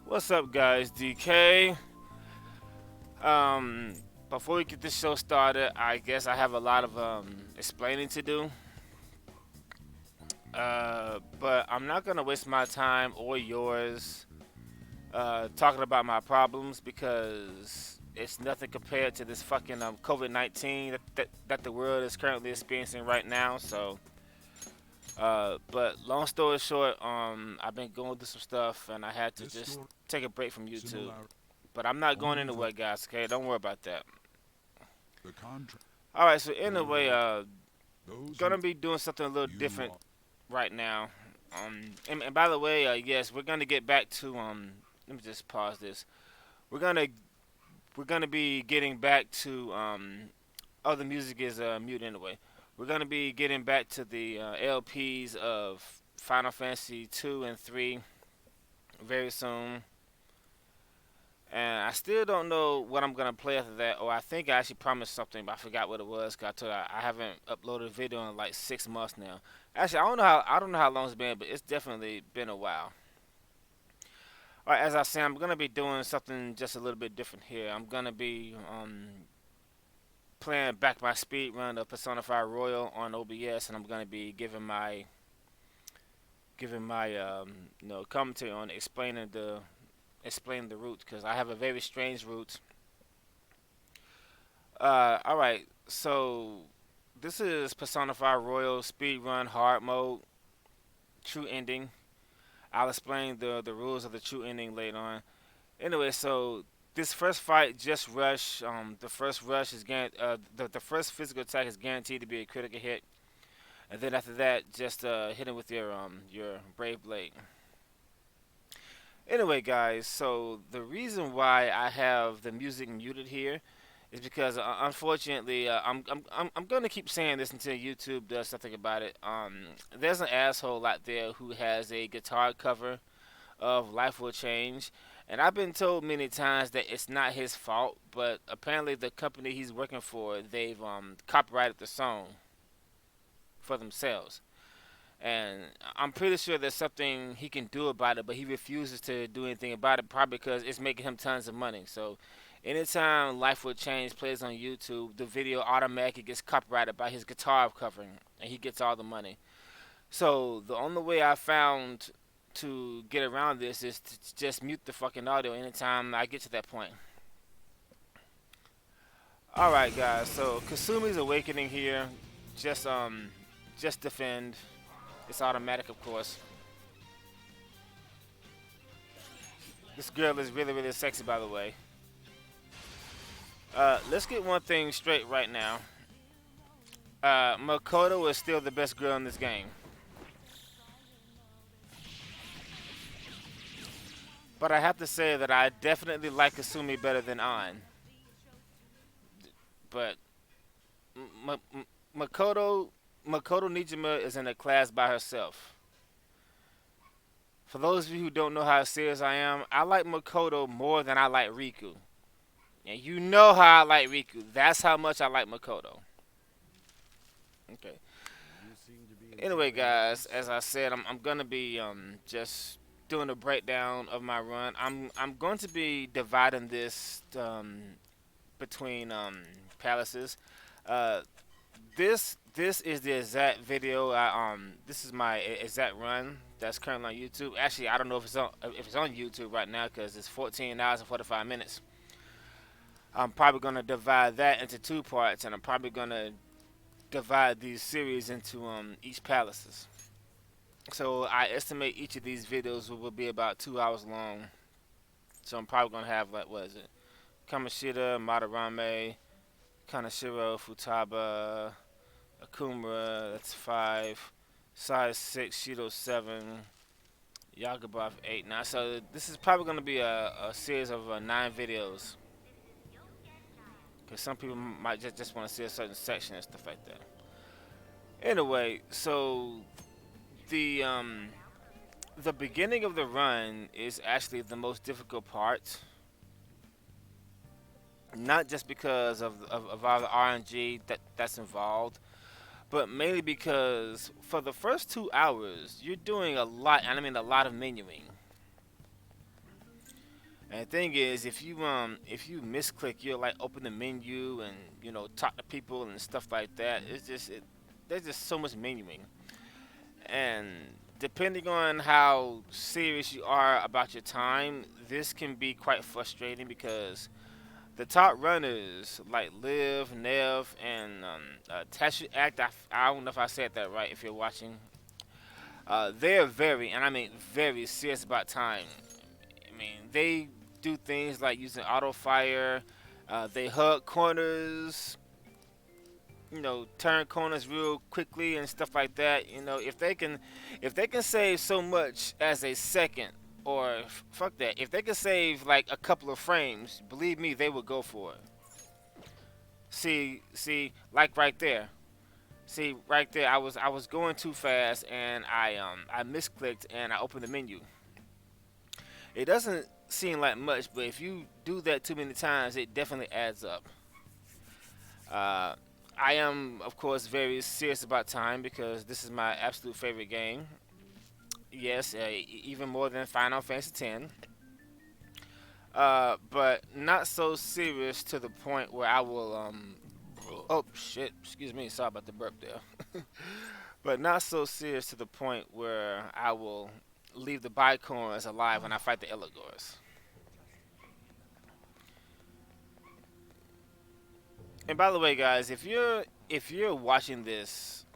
What's up, guys? DK. Um, Before we get this show started, I guess I have a lot of explaining to do. But I'm not gonna waste my time or yours talking about my problems because it's nothing compared to this fucking COVID-19 that the world is currently experiencing right now. But long story short, I've been going through some stuff and I had to just take a break from YouTube. But I'm not going anywhere, guys. Okay, don't worry about that. All right. So anyway, gonna be doing something a little different right now. And by the way, yes, we're gonna get back to Let me just pause this. We're gonna we're gonna be getting back to Oh, the music is mute anyway. We're gonna be getting back to the LPs of Final Fantasy 2 and 3 very soon. And I still don't know what I'm gonna play after that. Or I think I actually promised something, but I forgot what it was. 'Cause I told you I haven't uploaded a video in like 6 months now. Actually, I don't know how long it's been, but it's definitely been a while. All right, as I said, I'm gonna be doing something just a little bit different here. I'm gonna be playing back my speed run of Persona 5 Royal on OBS, and I'm gonna be giving my commentary on explaining the route because I have a very strange route. All right, so this is Persona 5 Royal Speedrun Hard Mode True Ending. I'll explain the rules of the true ending later on. Anyway, so this first fight, just rush. The first rush is the first physical attack is guaranteed to be a critical hit, and then after that, just hit him with your brave blade. Anyway, guys, so the reason why I have the music muted here is because unfortunately I'm gonna keep saying this until YouTube does something about it. There's an asshole out there who has a guitar cover of Life Will Change, and I've been told many times that it's not his fault, but apparently the company he's working for, they've copyrighted the song for themselves. And I'm pretty sure there's something he can do about it, but he refuses to do anything about it, probably because it's making him tons of money. So, anytime Life Will Change plays on YouTube, the video automatically gets copyrighted by his guitar covering, and he gets all the money. So, the only way I found to get around this is to just mute the fucking audio anytime I get to that point. Alright, guys, so Kasumi's awakening here. Just, just defend. It's automatic, of course. This girl is really, really sexy, by the way. Let's get one thing straight right now. Makoto is still the best girl in this game. But I have to say that I definitely like Kasumi better than An. But Makoto Nijima is in a class by herself. For those of you who don't know how serious I am, I like Makoto more than I like Riku. And you know how I like Riku. That's how much I like Makoto. Okay. Anyway, guys, as I said, I'm gonna be just doing a breakdown of my run. I'm going to be dividing this between palaces. Uh, this is the exact video. This is my exact run that's currently on YouTube. Actually, I don't know if it's on YouTube right now because it's 14 hours and 45 minutes. I'm probably gonna divide that into two parts, and I'm probably gonna divide these series into each palaces. So I estimate each of these videos will be about 2 hours long. So I'm probably gonna have like what is it? Kamoshida, Madarame, Kanashiro, Futaba, Akumura, that's 5. Size 6, Shido 7, Yagaboff 8. Now, so this is probably going to be a series of 9 videos. Because some people might just want to see a certain section and stuff like that. Anyway, so the um, the beginning of the run is actually the most difficult part. Not just because of all the RNG that's involved, but mainly because for the first 2 hours, you're doing a lot, and I mean a lot of menuing. And the thing is, if you misclick, you'll like open the menu and talk to people and stuff like that. There's just so much menuing, and depending on how serious you are about your time, this can be quite frustrating because the top runners like Liv, Nev, and Tasha Act. I don't know if I said that right. If you're watching, they're very, and I mean very serious about time. I mean, they do things like using auto fire. They hug corners, turn corners real quickly and stuff like that. If they can save so much as a second, or fuck that, if they can save like a couple of frames, believe me, they would go for it. Like right there. See, right there, I was going too fast and I misclicked and I opened the menu. It doesn't seem like much, but if you do that too many times, it definitely adds up. Uh, I am, of course, very serious about time because this is my absolute favorite game. Yes, even more than Final Fantasy X. But not so serious to the point where I will. Oh shit! Excuse me. Sorry about the burp there. But not so serious to the point where I will leave the Bicorns alive when I fight the Elagors. And by the way, guys, if you're watching this,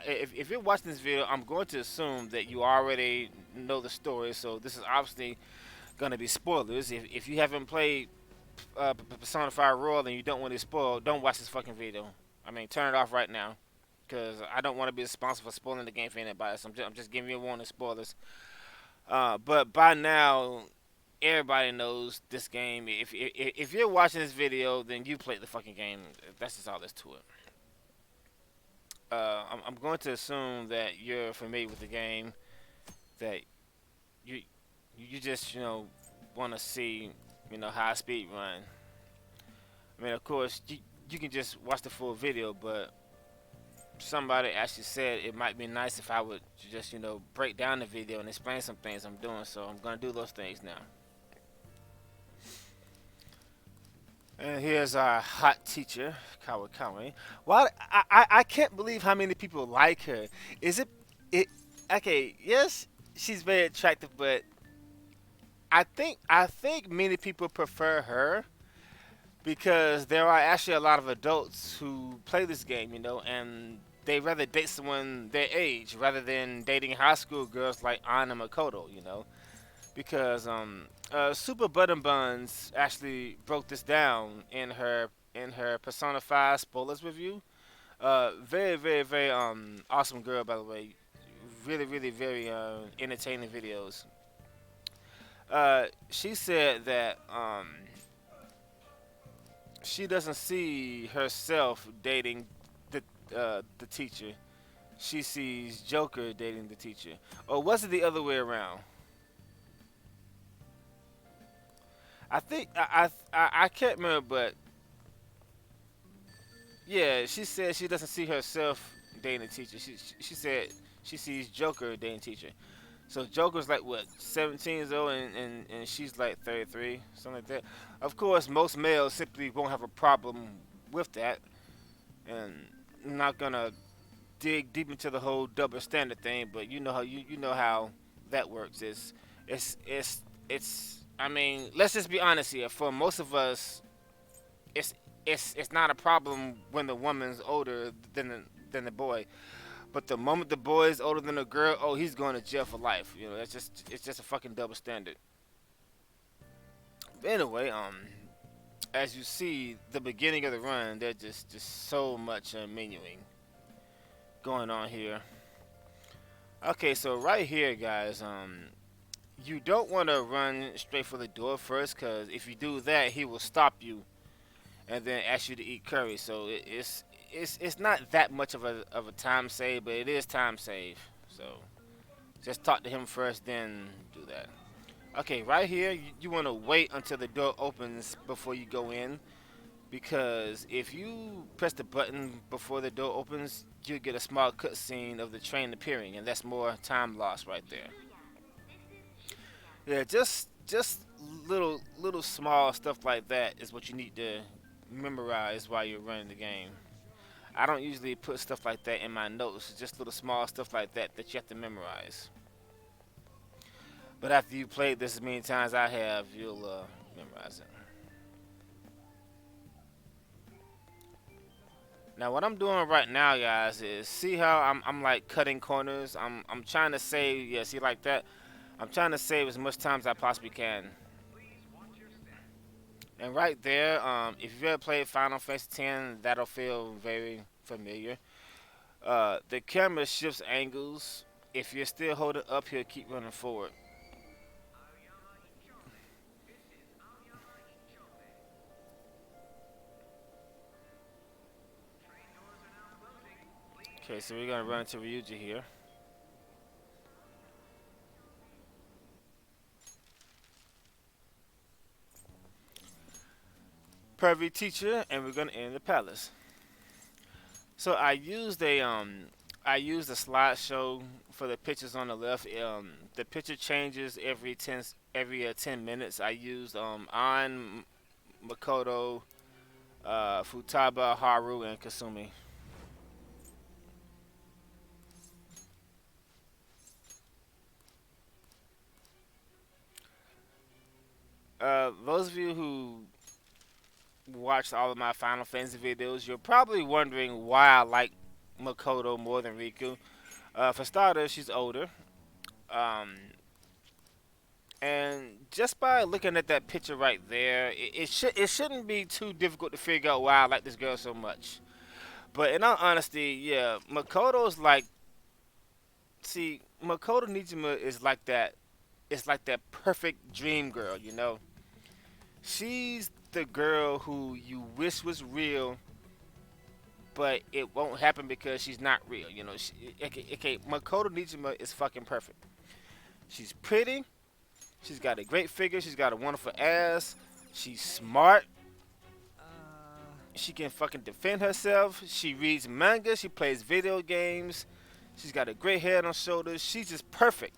if you're watching this video, I'm going to assume that you already know the story. So this is obviously going to be spoilers. If you haven't played Persona 5 Royal and you don't want to spoil, don't watch this fucking video. I mean, turn it off right now, because I don't want to be responsible for spoiling the game for anybody. So I'm just giving you a warning, spoilers. But by now, everybody knows this game. If you're watching this video, then you played the fucking game. That's just all there's to it. I'm going to assume that you're familiar with the game. That you you just want to see how I speed run. I mean, of course, you can just watch the full video, but somebody actually said it might be nice if I would just break down the video and explain some things I'm doing. So I'm gonna do those things now. And here's our hot teacher, Kawakami. Well, I can't believe how many people like her. It okay? Yes, she's very attractive, but I think many people prefer her because there are actually a lot of adults who play this game, and they rather date someone their age rather than dating high school girls like Anna Makoto, because Super Button Buns actually broke this down in her Persona 5 spoilers review. Very very very awesome girl, by the way. Really really very entertaining videos. She said that she doesn't see herself dating the teacher. She sees Joker dating the teacher. Or was it the other way around? I think I can't remember, but yeah, she said she doesn't see herself dating the teacher. She said she sees Joker dating teacher. So Joker's like what, 17 years old, and she's like 33, something like that. Of course, most males simply won't have a problem with that, and I'm not gonna dig deep into the whole double standard thing. But you know how that works. It's. I mean, let's just be honest here. For most of us, it's it's not a problem when the woman's older than the boy. But the moment the boy is older than the girl, oh, he's going to jail for life. It's just a fucking double standard. But anyway, as you see, the beginning of the run, there's just so much menuing going on here. Okay, so right here, guys, you don't want to run straight for the door first, cause if you do that, he will stop you and then ask you to eat curry. So it's not that much of a time save, but it is time save. So just talk to him first, then do that. Okay, right here, you want to wait until the door opens before you go in, because if you press the button before the door opens, you get a small cutscene of the train appearing, and that's more time lost right there. Yeah, just little small stuff like that is what you need to memorize while you're running the game. I don't usually put stuff like that in my notes. It's just little small stuff like that that you have to memorize. But after you played this as many times I have, you'll memorize it. Now what I'm doing right now, guys, is see how I'm like cutting corners. I'm trying to save. Yeah, see like that. I'm trying to save as much time as I possibly can. And right there, if you've ever played Final Fantasy X, that'll feel very familiar. The camera shifts angles. If you're still holding up here, keep running forward. Okay, so we're gonna run into Ryuji here. Pervy teacher, and we're gonna end the palace. So I used a slideshow for the pictures on the left. The picture changes every 10 minutes. I used An, Makoto, Futaba, Haru, and Kasumi. Those of you who watched all of my Final Fantasy videos, you're probably wondering why I like Makoto more than Riku. For starters, she's older. Um, and just by looking at that picture right there, it shouldn't be too difficult to figure out why I like this girl so much. But in all honesty, yeah, Makoto's like, see, Makoto Nijima is like that. It's like that perfect dream girl, you know. She's the girl who you wish was real, but it won't happen because she's not real. You know, Makoto Nijima is fucking perfect. She's pretty. She's got a great figure. She's got a wonderful ass. She's smart. She can fucking defend herself. She reads manga. She plays video games. She's got a great head on shoulders. She's just perfect.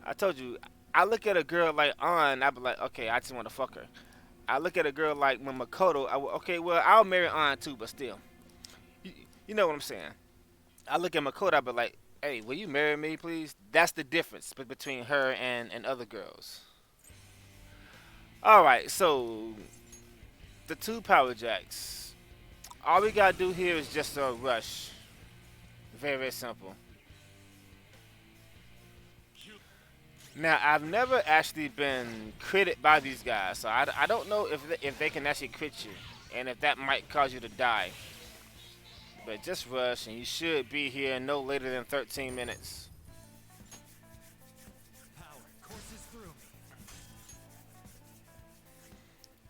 I told you, I look at a girl like An, I be like, okay, I just want to fuck her. I look at a girl like Makoto, okay, well, I'll marry An too, but still. You, you know what I'm saying? I look at Makoto, I be like, hey, will you marry me, please? That's the difference between her and other girls. All right, so the two power jacks. All we gotta do here is just a rush. Very, very simple. Now, I've never actually been critted by these guys, so I don't know if they can actually crit you, and if that might cause you to die. But just rush, and you should be here no later than 13 minutes.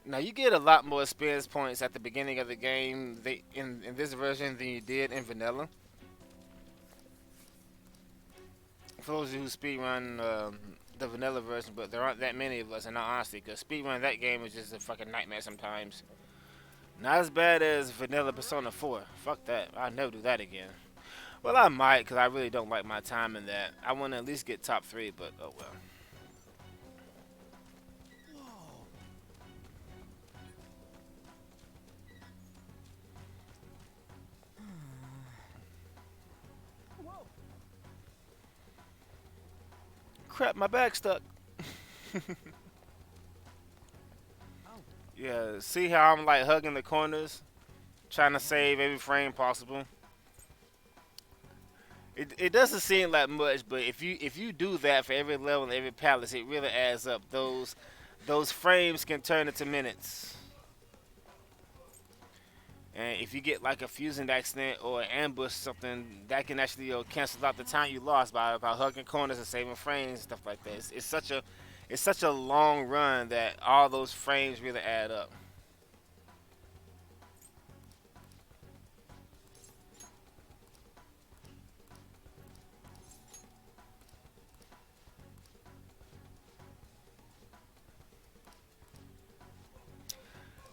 Now, you get a lot more experience points at the beginning of the game in this version than you did in vanilla. For those of you who speedrun the vanilla version, but there aren't that many of us, in all honesty, because speedrun that game is just a fucking nightmare sometimes. Not as bad as vanilla Persona 4. Fuck that. I'll never do that again. Well, I might, because I really don't like my time in that. I want to at least get top 3, but oh well. Crap, my bag's stuck. Yeah, see how I'm like hugging the corners, trying to save every frame possible. It doesn't seem like much, but if you do that for every level and every palace, it really adds up. Those frames can turn into minutes. And if you get like a fusing accident or an ambush, something that can actually cancel out the time you lost by hugging corners and saving frames and stuff like that. It's such a long run that all those frames really add up.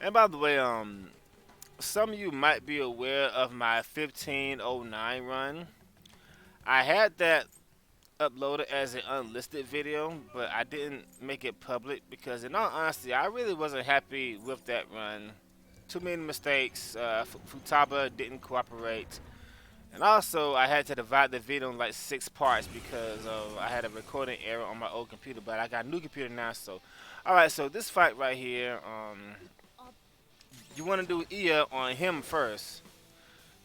And by the way, some of you might be aware of my 1509 run. I had that upload it as an unlisted video, but I didn't make it public because, in all honesty, I really wasn't happy with that run. Too many mistakes. Futaba didn't cooperate, and also I had to divide the video in like 6 parts because I had a recording error on my old computer. But I got a new computer now, so all right. So this fight right here, you want to do Ia on him first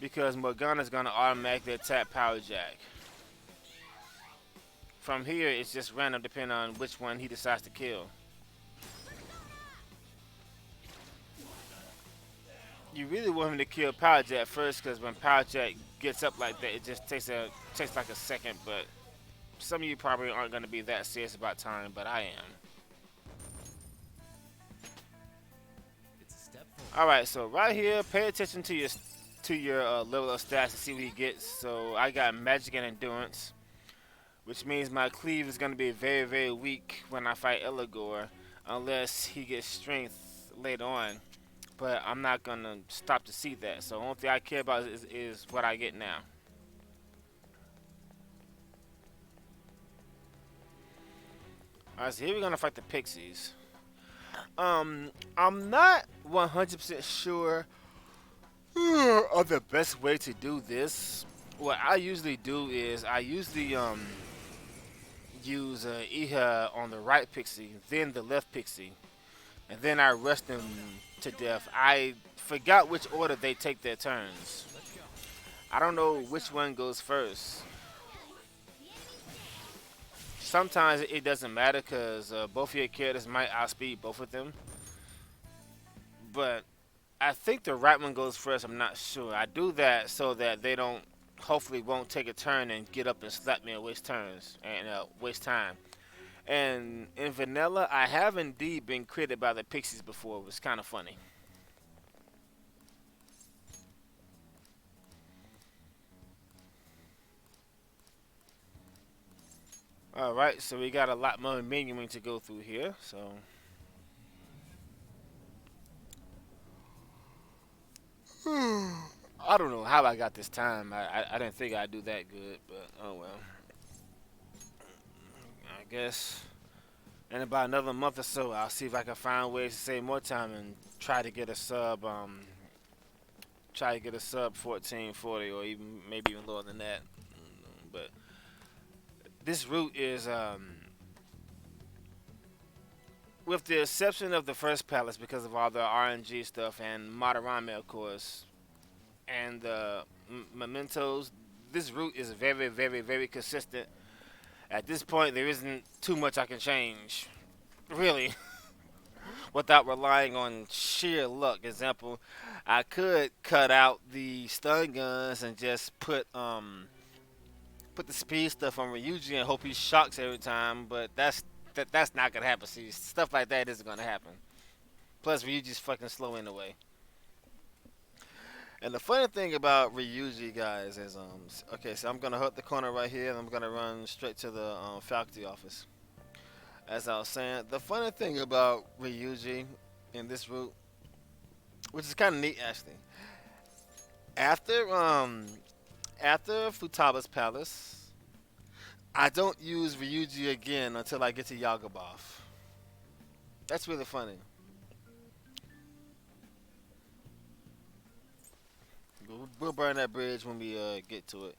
because Morgana's gonna automatically attack Power Jack. From here, it's just random depending on which one he decides to kill. You really want him to kill Power Jack first, because when Power Jack gets up like that, it just takes like a second. But some of you probably aren't going to be that serious about time, but I am. All right, so right here, pay attention to your level of stats to see what he gets. So I got magic and endurance, which means my cleave is going to be very, very weak when I fight Eligor, unless he gets strength later on. But I'm not going to stop to see that. So the only thing I care about is what I get now. Alright, so here we're going to fight the Pixies. I'm not 100% sure of the best way to do this. What I usually do is I usually use Iha on the right pixie, then the left pixie, and then I rush them to death. I forgot which order they take their turns. I don't know which one goes first. Sometimes it doesn't matter because both of your characters might outspeed both of them. But I think the right one goes first. I'm not sure. I do that so that they don't, hopefully, won't take a turn and get up and slap me and waste turns and waste time. And in vanilla, I have indeed been critted by the Pixies before. It was kind of funny. Alright, so we got a lot more menuing to go through here. So I don't know how I got this time. I didn't think I'd do that good, but oh well. I guess in about another month or so, I'll see if I can find ways to save more time and try to get a sub. Try to get a sub 1440 or even maybe even lower than that. But this route is with the exception of the first palace because of all the RNG stuff and Madarame, of course, and the mementos. This route is very, very, very consistent. At this point, there isn't too much I can change, really, without relying on sheer luck. Example, I could cut out the stun guns and just put the speed stuff on Ryuji and hope he shocks every time, but that's not gonna happen. See, stuff like that isn't gonna happen. Plus, Ryuji's fucking slow anyway. And the funny thing about Ryuji, guys, is okay. So I'm gonna hit the corner right here, and I'm gonna run straight to the faculty office. As I was saying, the funny thing about Ryuji in this route, which is kind of neat actually, after after Futaba's palace, I don't use Ryuji again until I get to Yagaboth. That's really funny. We'll burn that bridge when we get to it.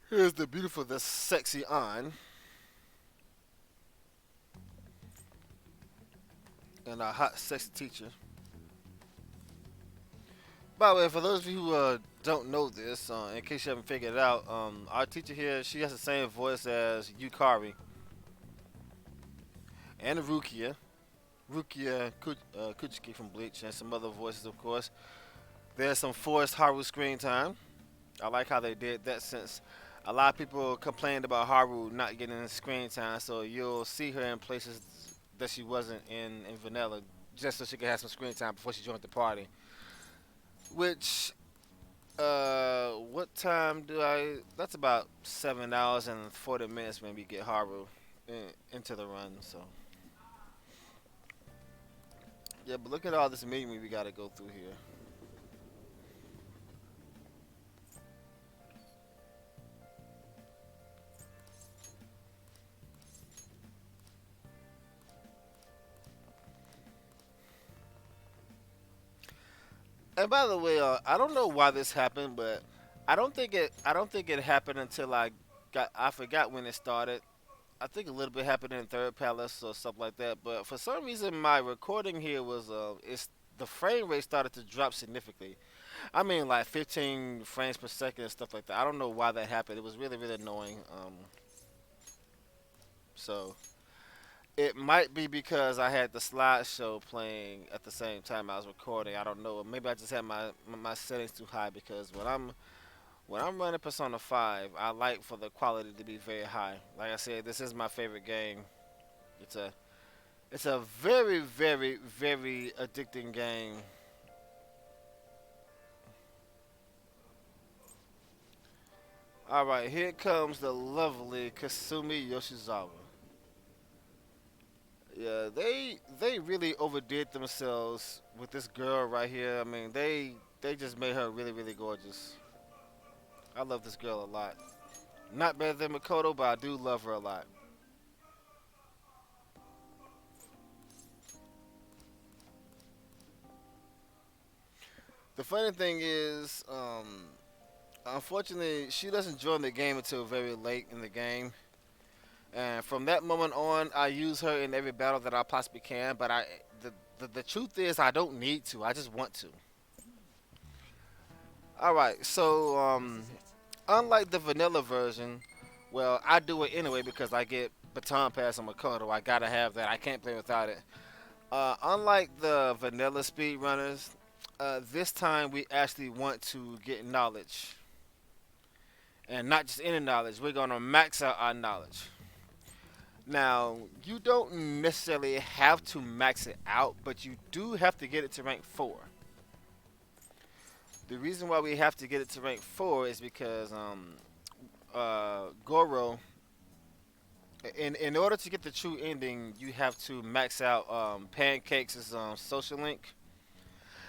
Here's the beautiful, the sexy An, and our hot, sexy teacher. By the way, for those of you who don't know this, in case you haven't figured it out, our teacher here, she has the same voice as Yukari and Rukia Kuchiki from Bleach, and some other voices, of course. There's some forced Haru screen time. I like how they did that since a lot of people complained about Haru not getting screen time, so you'll see her in places that she wasn't in Vanilla, just so she could have some screen time before she joined the party. Which, what time do I? That's about 7 hours and 40 minutes when we get Haru into the run. So, yeah, but look at all this meeting we gotta go through here. And by the way, I don't know why this happened, but I don't think it happened until I forgot when it started. I think a little bit happened in Third Palace or something like that. But for some reason, my recording here was it's the frame rate started to drop significantly. I mean, like 15 frames per second and stuff like that. I don't know why that happened. It was really really annoying. So it might be because I had the slideshow playing at the same time I was recording. I don't know. Maybe I just had my settings too high because when I'm running Persona 5, I like for the quality to be very high. Like I said, this is my favorite game. It's a it's a very very very addicting game. All right, here comes the lovely Kasumi Yoshizawa. Yeah, they really overdid themselves with this girl right here. I mean, they just made her really really gorgeous. I love this girl a lot. Not better than Makoto, but I do love her a lot. The funny thing is, unfortunately, she doesn't join the game until very late in the game. And from that moment on, I use her in every battle that I possibly can. But the truth is, I don't need to. I just want to. All right, so unlike the vanilla version, well, I do it anyway because I get baton pass on Makoto. I gotta have that. I can't play without it. Unlike the vanilla speedrunners, this time we actually want to get knowledge. And not just any knowledge, we're gonna max out our knowledge. Now, you don't necessarily have to max it out, but you do have to get it to rank 4. The reason why we have to get it to rank 4 is because Goro, in order to get the true ending, you have to max out Pancakes' social link,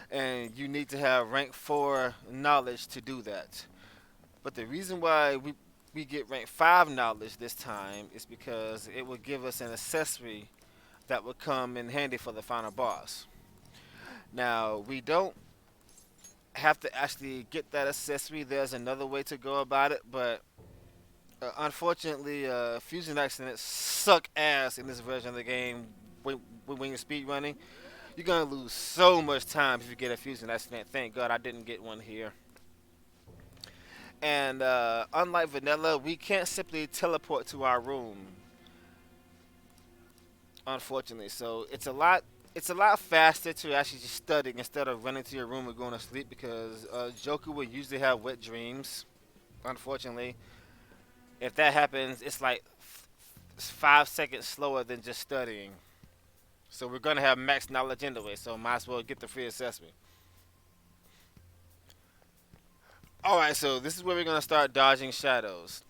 and you need to have rank 4 knowledge to do that. But the reason why we get rank 5 knowledge this time is because it will give us an accessory that will come in handy for the final boss. Now, we don't have to actually get that accessory. There's another way to go about it, but unfortunately, fusion accidents suck ass in this version of the game when you're speedrunning. You're going to lose so much time if you get a fusion accident. Thank God I didn't get one here. And unlike vanilla, we can't simply teleport to our room, unfortunately. So it's a lot faster to actually just study instead of running to your room and going to sleep because Joker will usually have wet dreams. Unfortunately, if that happens, it's like 5 seconds slower than just studying. So we're gonna have max knowledge anyway. So might as well get the free assessment. All right, so this is where we're gonna start dodging shadows.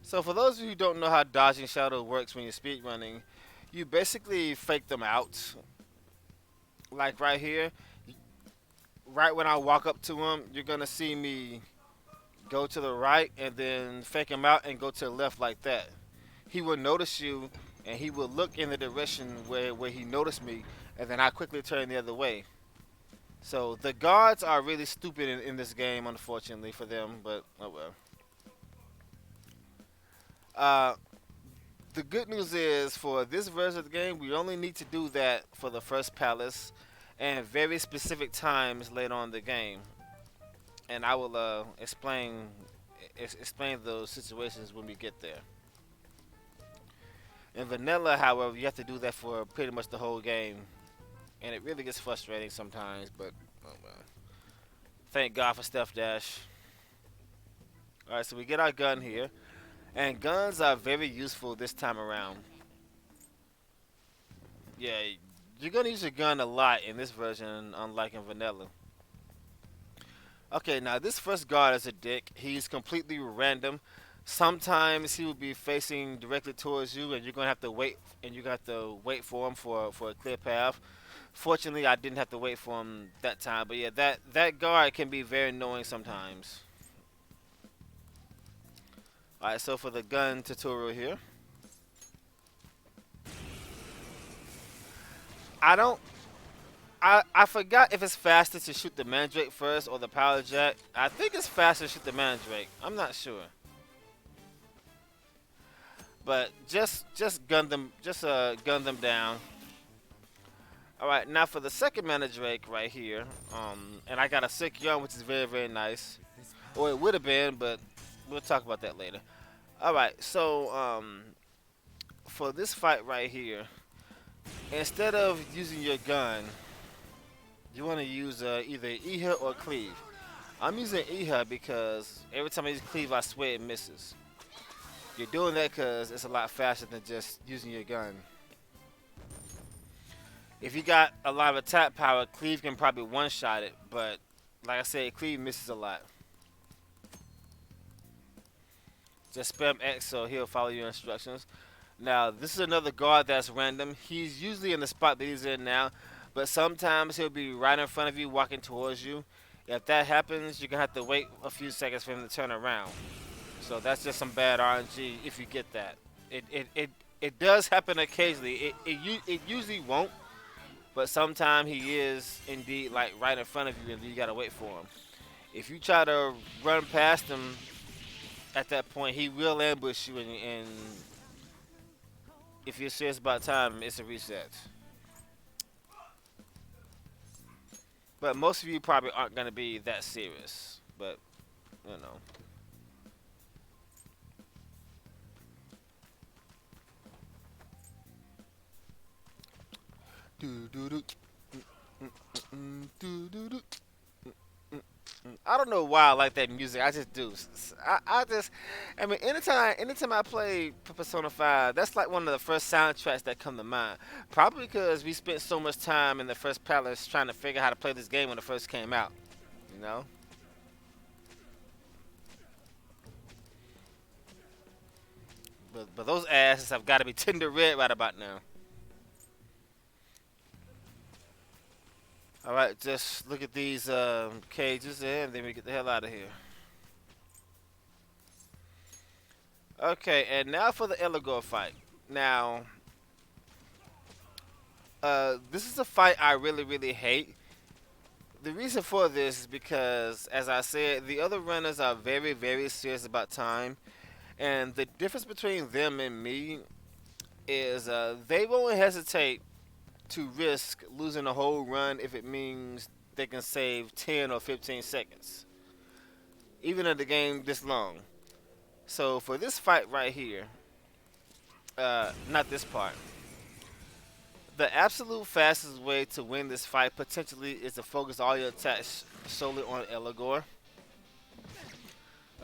So for those of you who don't know how dodging shadow works when you're speedrunning, you basically fake them out. Like right here, right when I walk up to him, you're gonna see me go to the right and then fake him out and go to the left like that. He will notice you and he will look in the direction where he noticed me, and then I quickly turn the other way. So the guards are really stupid in this game, unfortunately for them, but oh well. Uh, the good news is for this version of the game, we only need to do that for the first palace and very specific times later on in the game. And I will explain those situations when we get there. In vanilla, however, you have to do that for pretty much the whole game, and it really gets frustrating sometimes. But oh well. Thank God for Steph Dash. All right, so we get our gun here, and guns are very useful this time around. Yeah, you're gonna use your gun a lot in this version, unlike in vanilla. Okay, now this first guard is a dick. He's completely random. Sometimes he will be facing directly towards you, and you're gonna have to wait, and you got to wait for him for a clear path. Fortunately, I didn't have to wait for him that time, but yeah, that guard can be very annoying sometimes. All right, so for the gun tutorial here, I don't I forgot if it's faster to shoot the Mandrake first or the Power Jack. I think it's faster to shoot the Mandrake. I'm not sure. But just gun them down. All right, now for the second Mandrake right here. And I got a sick young, which is very nice. Or it would have been, but we'll talk about that later. All right, so for this fight right here, instead of using your gun, you want to use either Eha or Cleave. I'm using Eha because every time I use Cleave, I swear it misses. You're doing that because it's a lot faster than just using your gun. If you got a lot of attack power, Cleave can probably one-shot it, but like I said, Cleave misses a lot. Just spam X so he'll follow your instructions. Now, this is another guard that's random. He's usually in the spot that he's in now, but sometimes he'll be right in front of you, walking towards you. If that happens, you're going to have to wait a few seconds for him to turn around. So that's just some bad RNG if you get that. It does happen occasionally. It usually won't, but sometimes he is indeed like right in front of you and you got to wait for him. If you try to run past him at that point, he will ambush you, and if you're serious about time, it's a reset. But most of you probably aren't going to be that serious. But, you know. I don't know why I like that music. I just do. I mean, anytime I play Persona 5, that's like one of the first soundtracks that come to mind. Probably because we spent so much time in the first palace trying to figure out how to play this game when it first came out. You know? But those asses have got to be tender red right about now. All right, just look at these cages there, and then we get the hell out of here. Okay, and now for the Eligor fight. Now, this is a fight I really hate. The reason for this is because, as I said, the other runners are very serious about time, and the difference between them and me is they won't hesitate to risk losing a whole run if it means they can save 10 or 15 seconds, even in the game this long. So for this fight right here, not this part, the absolute fastest way to win this fight potentially is to focus all your attacks solely on Eligor.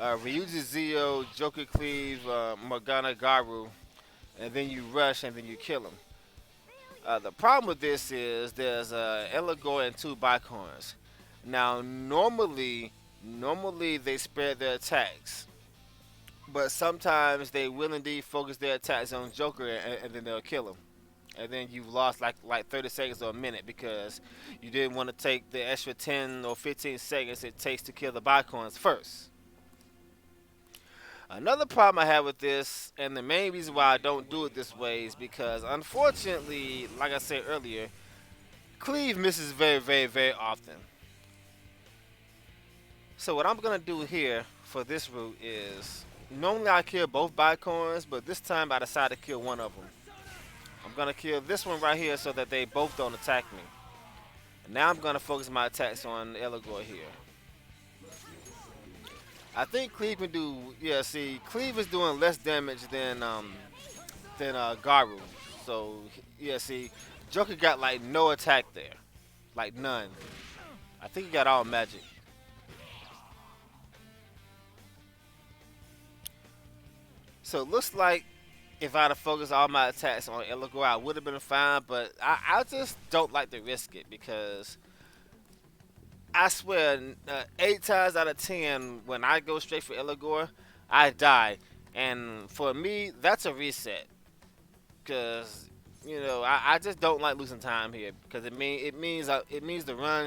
Ryuji Zio, Joker Cleave, Morgana Garu, and then you rush and then you kill him. The problem with this is there's Eligor and two Bicorns. Now, normally they spread their attacks, but sometimes they will indeed focus their attacks on Joker, and then they'll kill him. And then you've lost like 30 seconds or a minute because you didn't want to take the extra 10 or 15 seconds it takes to kill the Bicorns first. Another problem I have with this, and the main reason why I don't do it this way, is because, unfortunately, like I said earlier, Cleave misses very often. So what I'm going to do here for this route is, normally I kill both Bicorns, but this time I decided to kill one of them. I'm going to kill this one right here so that they both don't attack me. And now I'm going to focus my attacks on Eligor here. I think Cleave can do, yeah, see, Cleave is doing less damage than Garu. So, yeah, see, Joker got like no attack there. Like none. I think he got all magic. So it looks like if I'd have focused all my attacks on Eligor, I would have been fine, but I just don't like to risk it because I swear, 8 times out of 10, when I go straight for Eligor, I die. And for me, that's a reset. Because, you know, I just don't like losing time here. Because it means the run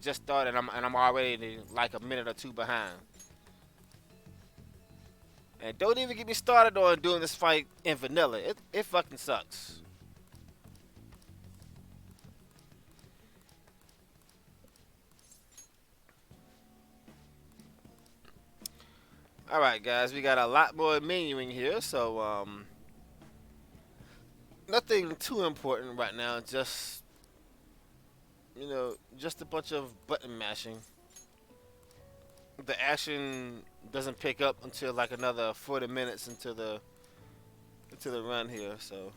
just started, and I'm already like a minute or two behind. And don't even get me started on doing this fight in vanilla. It fucking sucks. All right, guys, we got a lot more menuing here, so nothing too important right now. Just just a bunch of button mashing. The action doesn't pick up until like another 40 minutes into the run here. So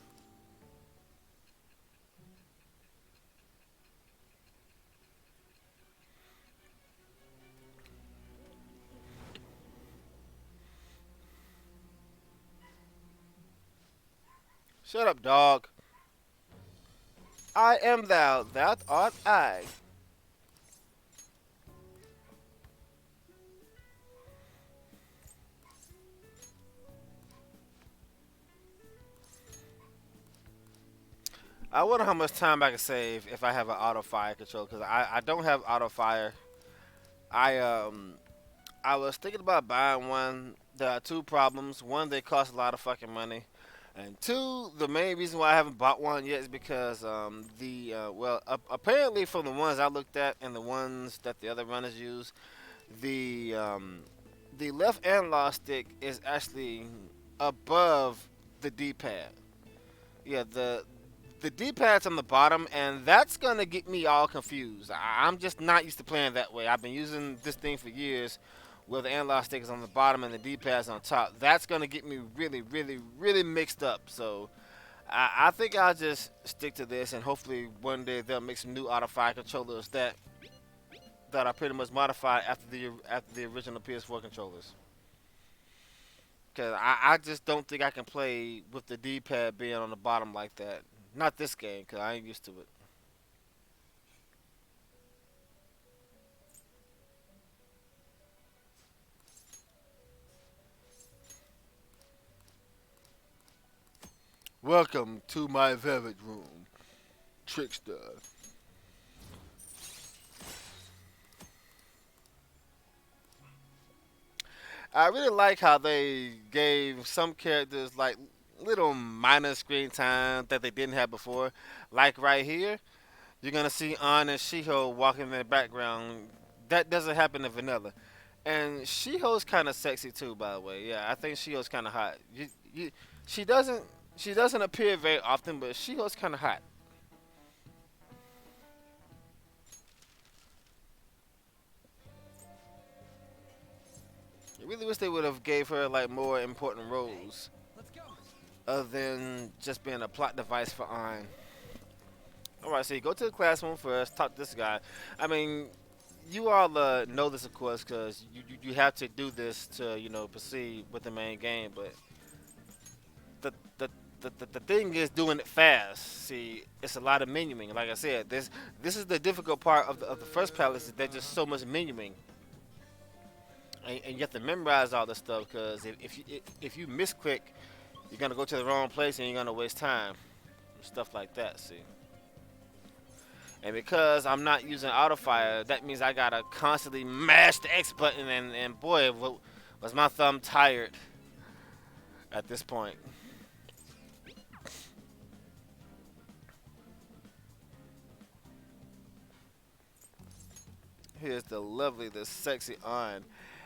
shut up, dog. I am thou, thou art I. I wonder how much time I can save if I have an auto fire control because I don't have auto fire. I I was thinking about buying one. There are two problems. One, they cost a lot of fucking money, and two, the main reason why I haven't bought one yet is because apparently from the ones I looked at and the ones that the other runners use, the um, the left analog stick is actually above the D-pad. Yeah, the D-pad's on the bottom, and that's gonna get me all confused. I'm just not used to playing that way. I've been using this thing for years, where the analog stick is on the bottom and the D-pad's on top. That's gonna get me really, really, really mixed up. So I think I'll just stick to this, and hopefully one day they'll make some new auto fire controllers that are pretty much modified after the original PS4 controllers. Cause I just don't think I can play with the D-pad being on the bottom like that. Not this game, cause I ain't used to it. Welcome to my velvet room, trickster. I really like how they gave some characters like little minor screen time that they didn't have before. Like right here, you're gonna see An and Shiho walking in the background. That doesn't happen in vanilla. And Shiho's kind of sexy too, by the way. Yeah, I think Shiho's kind of hot. She doesn't she doesn't appear very often, but Shiho's kind of hot. I really wish they would have gave her like more important roles other than just being a plot device for Ein. All right, so you go to the classroom first, talk to this guy. I mean, you all know this, of course, because you have to do this to proceed with the main game. But the the the thing is doing it fast. See, it's a lot of menuing. Like I said, this is the difficult part of the first palace. Is there's just so much menuing, and you have to memorize all this stuff. Because if you misclick, you're gonna go to the wrong place and you're gonna waste time. Stuff like that. See. And because I'm not using autofire, that means I gotta constantly mash the X button, and boy, was my thumb tired at this point. Here's the lovely, the sexy An.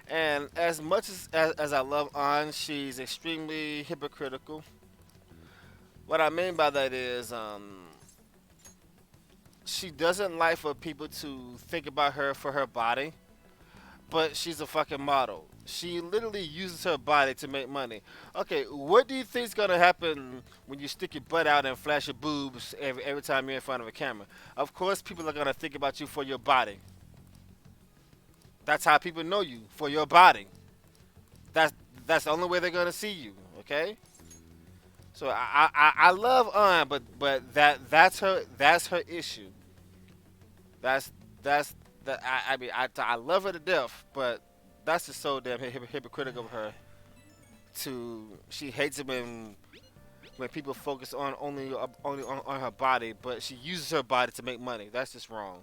And as much as I love An, she's extremely hypocritical. What I mean by that is, she doesn't like for people to think about her for her body, but she's a fucking model. She literally uses her body to make money. Okay, what do you think's gonna happen when you stick your butt out and flash your boobs every time you're in front of a camera? Of course, people are gonna think about you for your body. That's how people know you, for your body. That's that's the only way they're gonna see you. Okay. So I love An, but that's her issue. That's that's that I mean I love her to death, but that's just so damn hypocritical of her. She hates it when people focus on only on her body, but she uses her body to make money. That's just wrong.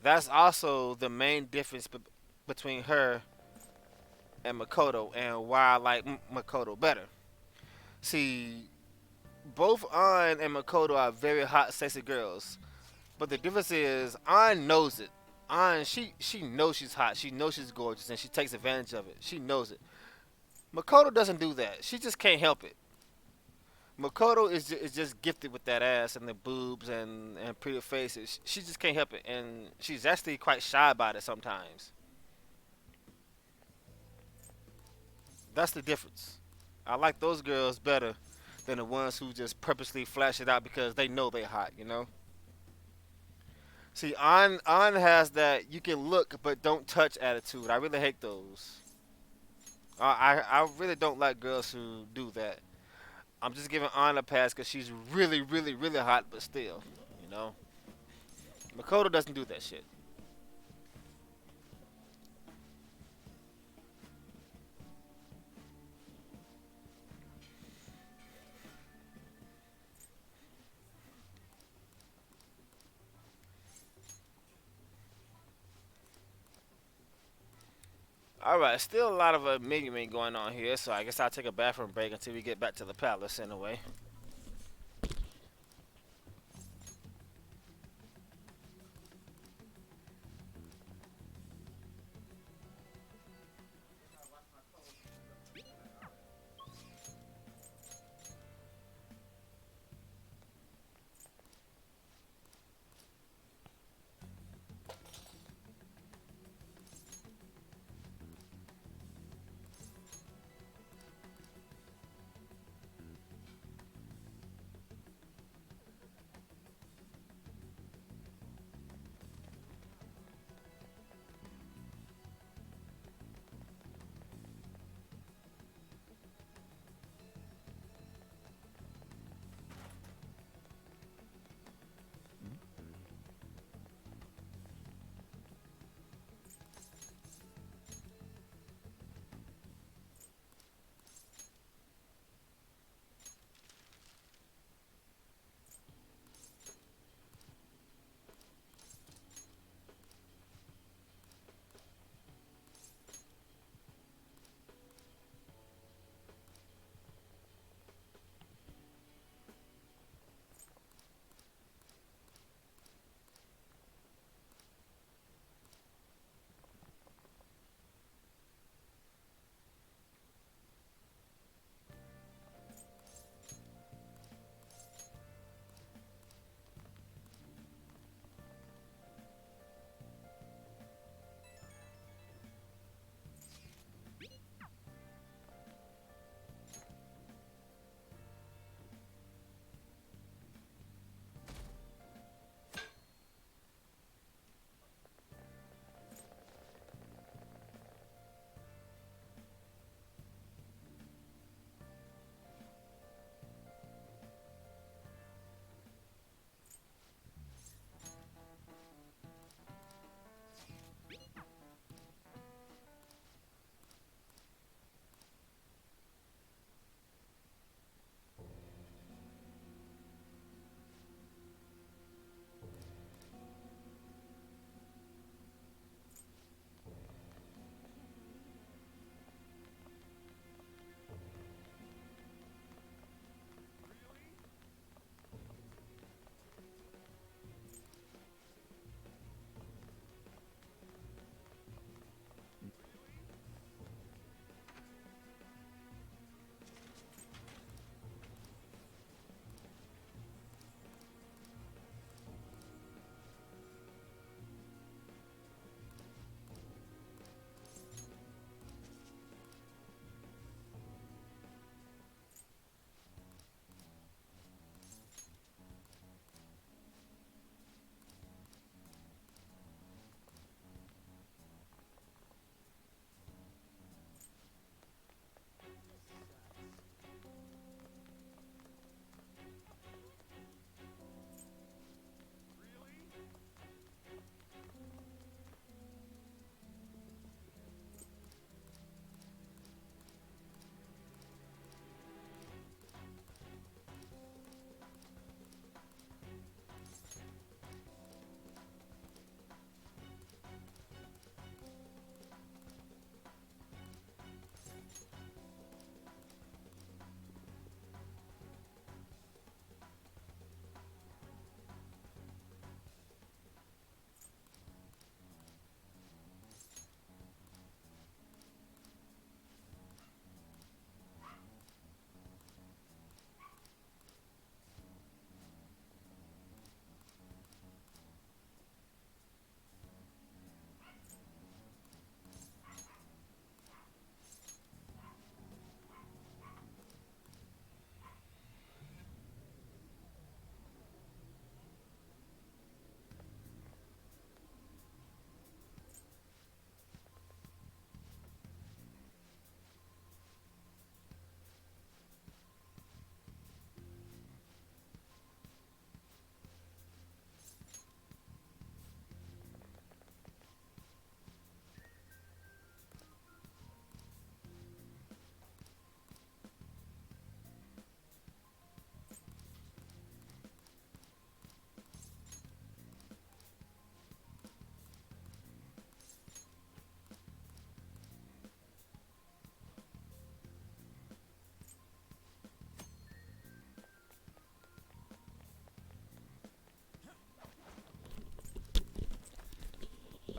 That's also the main difference between her and Makoto, and why I like Makoto better. See, both An and Makoto are very hot, sexy girls, but the difference is An knows it. She knows she's hot. She knows she's gorgeous, and she takes advantage of it. She knows it. Makoto doesn't do that. She just can't help it. Makoto is just gifted with that ass and the boobs and pretty faces. She just can't help it, and she's actually quite shy about it sometimes. That's the difference. I like those girls better than the ones who just purposely flash it out because they know they hot. You know. See, on has that you can look but don't touch attitude. I really hate those. I really don't like girls who do that. I'm just giving Anna a pass because she's really, really, really hot, but still, you know. Makoto doesn't do that shit. All right, still a lot of measurement going on here, so I guess I'll take a bathroom break until we get back to the palace anyway.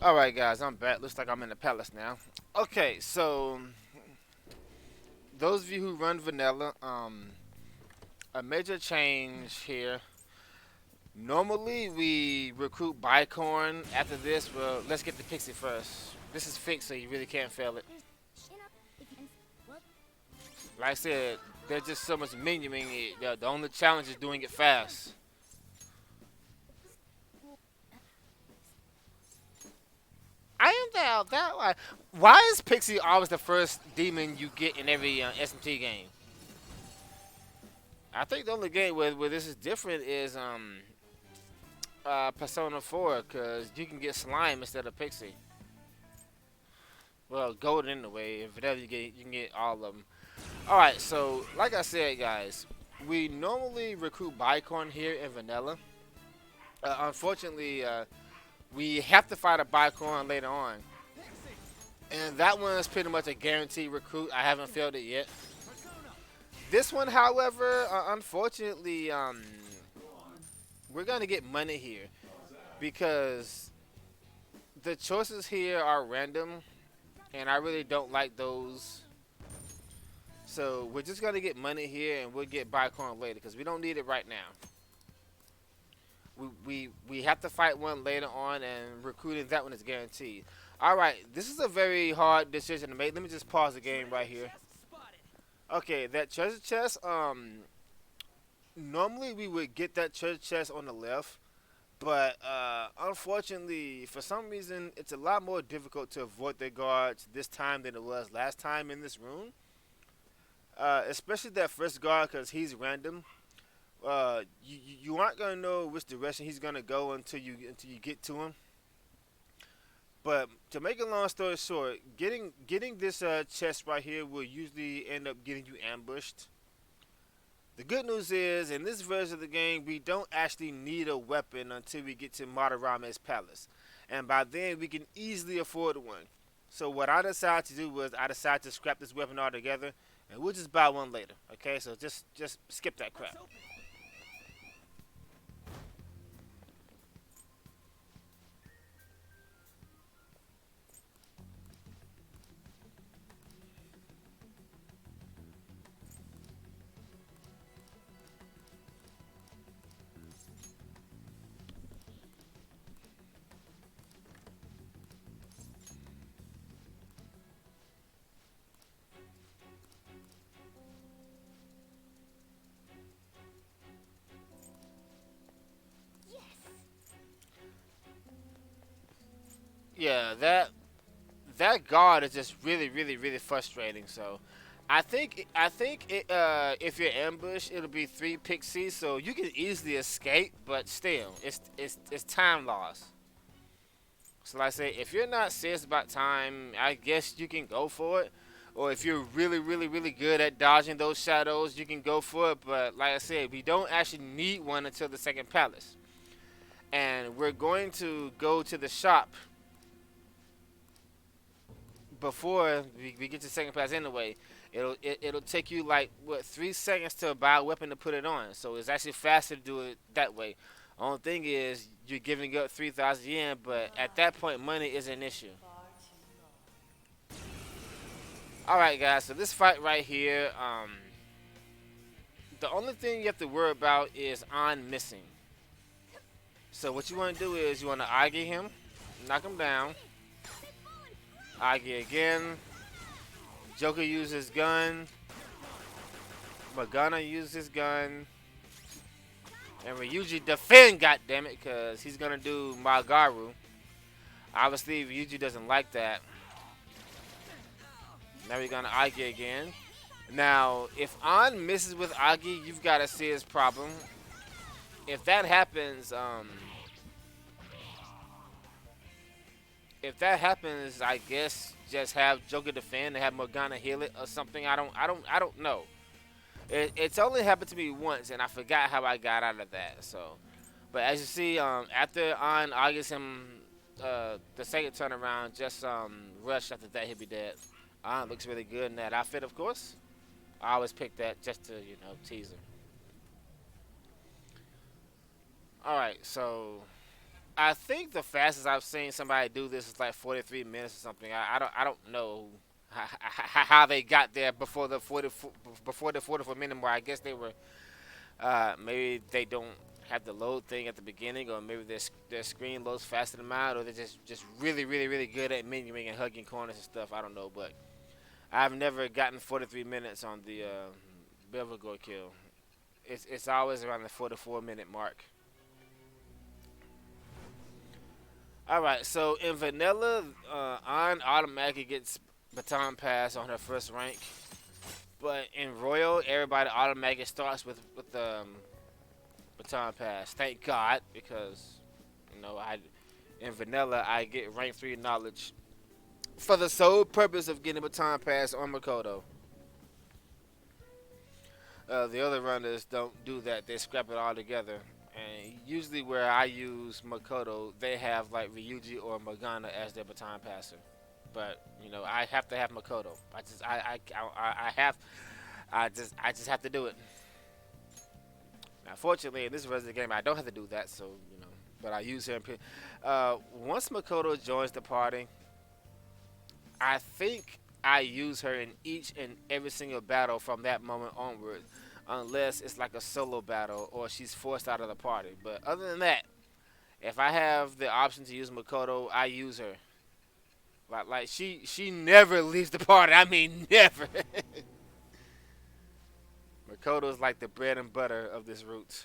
Alright, guys, I'm back. Looks like I'm in the palace now. Okay, so those of you who run vanilla, a major change here. Normally, we recruit Bicorn after this. Well, let's get the Pixie first. This is fixed, so you really can't fail it. Like I said, there's just so much menuing it. The only challenge is doing it fast. I am that why is Pixie always the first demon you get in every SMT game? I think the only game where this is different is Persona 4, because you can get slime instead of Pixie. Well, golden anyway. If whatever you get, you can get all of them. All right, so like I said, guys, we normally recruit Bicorn here in Vanilla. Unfortunately, we have to fight a Bicorn later on, and that one is pretty much a guaranteed recruit. I haven't failed it yet. This one, however, unfortunately, we're gonna get money here because the choices here are random, and I really don't like those. So we're just gonna get money here, and we'll get Bicorn later because we don't need it right now. We have to fight one later on, and recruiting that one is guaranteed. All right, this is a very hard decision to make. Let me just pause the game right here. Okay, that treasure chest. Normally we would get that treasure chest on the left, but unfortunately, for some reason, it's a lot more difficult to avoid the guards this time than it was last time in this room. Especially that first guard, because he's random. You aren't gonna know which direction he's gonna go until you get to him. But to make a long story short, getting this chest right here will usually end up getting you ambushed. The good news is, in this version of the game, we don't actually need a weapon until we get to Madarame's palace, and by then we can easily afford one. So what I decided to do was I decided to scrap this weapon altogether, and we'll just buy one later. Okay, so just skip that crap. Yeah, that guard is just really frustrating. So, if you're ambushed, it'll be three pixies, so you can easily escape. But still, it's time loss. So, like I say, if you're not serious about time, I guess you can go for it. Or if you're really good at dodging those shadows, you can go for it. But like I said, we don't actually need one until the second palace, and we're going to go to the shop before we get to second pass anyway. It'll take you like what 3 seconds to buy a weapon to put it on. So it's actually faster to do it that way. Only thing is you're giving up 3,000 yen, but at that point money is an issue. All right, guys. So this fight right here, the only thing you have to worry about is on missing. So what you want to do is you want to argue him, knock him down, argue again. Joker uses his gun. Magana uses his gun. And Ryuji defend, goddammit, because he's going to do Magaru. Obviously, Ryuji doesn't like that. Now we're going to Agi again. Now, if An misses with Agi, you've got a serious problem. If that happens, I guess just have Joker defend and have Morgana heal it or something. I don't know. It's only happened to me once, and I forgot how I got out of that. So, but as you see, after on August him the second turnaround, just rush after that, he'll be dead. Looks really good in that outfit, of course. I always pick that just to tease him. All right, so I think the fastest I've seen somebody do this is like 43 minutes or something. I don't know how they got there before the 44-minute mark. I guess they were maybe they don't have the load thing at the beginning, or maybe their screen loads faster than mine, or they're just really good at menuing and hugging corners and stuff. I don't know, but I've never gotten 43 minutes on the Belvedere kill. It's always around the 44-minute mark. All right, so in vanilla, Ann automatically gets baton pass on her first rank, but in royal, everybody automatically starts with baton pass. Thank God, because I in vanilla I get rank 3 knowledge for the sole purpose of getting baton pass on Makoto. The other runners don't do that; they scrap it all together. And usually, where I use Makoto, they have like Ryuji or Magana as their baton passer. But I have to have Makoto. I just have to do it. Now, fortunately, in this version of the game, I don't have to do that. So but I use her. Once Makoto joins the party, I think I use her in each and every single battle from that moment onward, unless it's like a solo battle or she's forced out of the party. But other than that, if I have the option to use Makoto, I use her. Like she never leaves the party. I mean, never. Makoto is like the bread and butter of this route.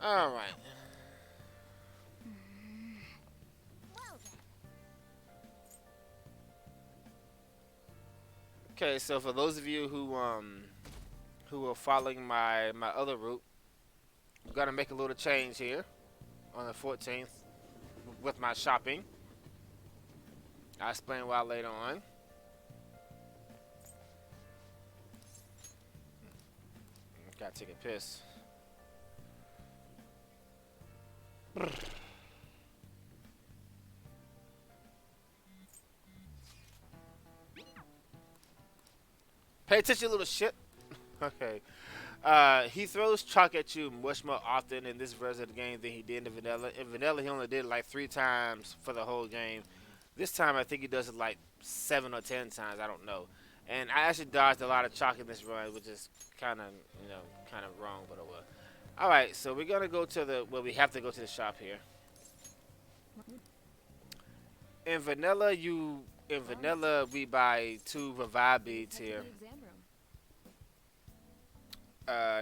All right. Okay, so for those of you who are following my other route, I'm gonna make a little change here on the 14th with my shopping. I'll explain why later on. Gotta take a piss. Pay attention, little shit. Okay. He throws chalk at you much more often in this version of the game than he did in vanilla. In vanilla, he only did it like 3 times for the whole game. This time, I think he does it like 7 or 10 times. I don't know. And I actually dodged a lot of chalk in this run, which is kind of, kind of wrong, but oh well. All right, so we're gonna go to the we have to go to the shop here. In vanilla, we buy 2 revive beads here.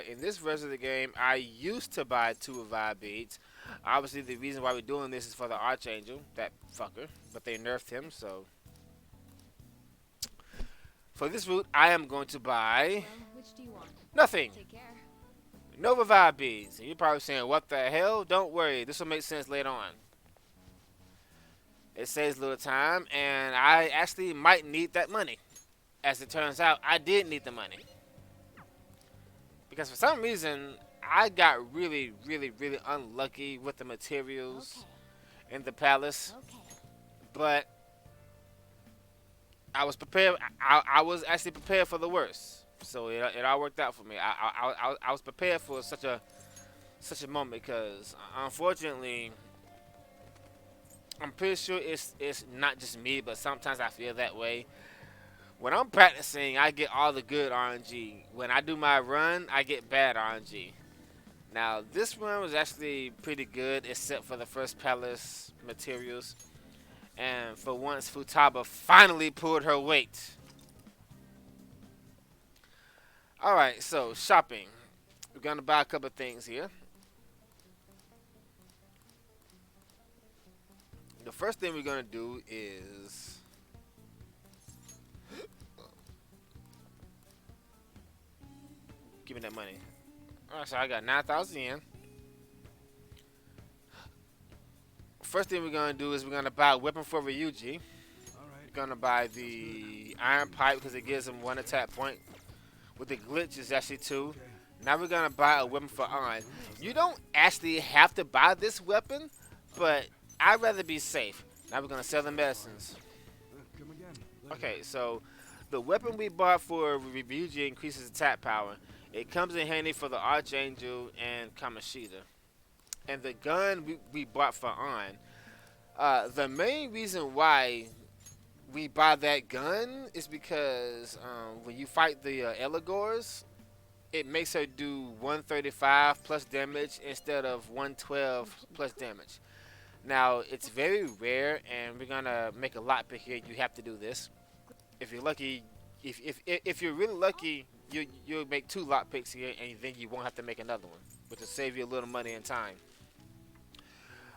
In this version of the game, I used to buy 2 revive beads. Obviously, the reason why we're doing this is for the Archangel, that fucker. But they nerfed him, so. For this route, I am going to buy nothing. No revive beads. And you're probably saying, what the hell? Don't worry, this will make sense later on. It saves a little time, and I actually might need that money. As it turns out, I did need the money. Because for some reason, I got really unlucky with the materials in the palace. But I was prepared. I was actually prepared for the worst. So it all worked out for me. I was prepared for such a moment because unfortunately, I'm pretty sure it's not just me, but sometimes I feel that way. When I'm practicing, I get all the good RNG. When I do my run, I get bad RNG. Now, this run was actually pretty good, except for the first palace materials. And for once, Futaba finally pulled her weight. Alright, so shopping. We're going to buy a couple of things here. The first thing we're going to do is give me that money. Alright, so I got 9,000 yen. First thing we're going to do is we're going to buy a weapon for Ryuji. We're going to buy the iron pipe because it gives him 1 attack point. With the glitch, it's actually 2. Now we're going to buy a weapon for An. You don't actually have to buy this weapon, but I'd rather be safe. Now we're gonna sell the medicines. Come again. Later. Okay, so the weapon we bought for Ryuji increases attack power. It comes in handy for the Archangel and Kamashita. And the gun we bought for On. The main reason why we buy that gun is because when you fight the Eligors, it makes her do 135 plus damage instead of 112 plus damage. Now it's very rare, and we're gonna make a lockpick here. You have to do this. If you're lucky, if you're really lucky, you'll make two lockpicks here, and then you won't have to make another one, which will save you a little money and time.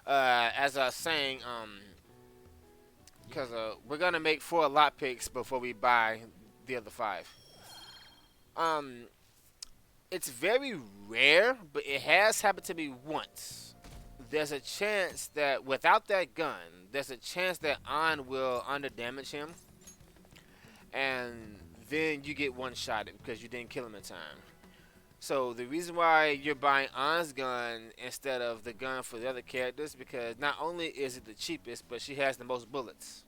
As I was saying, because we're gonna make four lockpicks before we buy the other five. Um, it's very rare, but it has happened to me once. There's a chance that without that gun, there's a chance that On will under damage him, and then you get one shot because you didn't kill him in time. So the reason why you're buying On's gun instead of the gun for the other characters, because not only is it the cheapest, but she has the most bullets.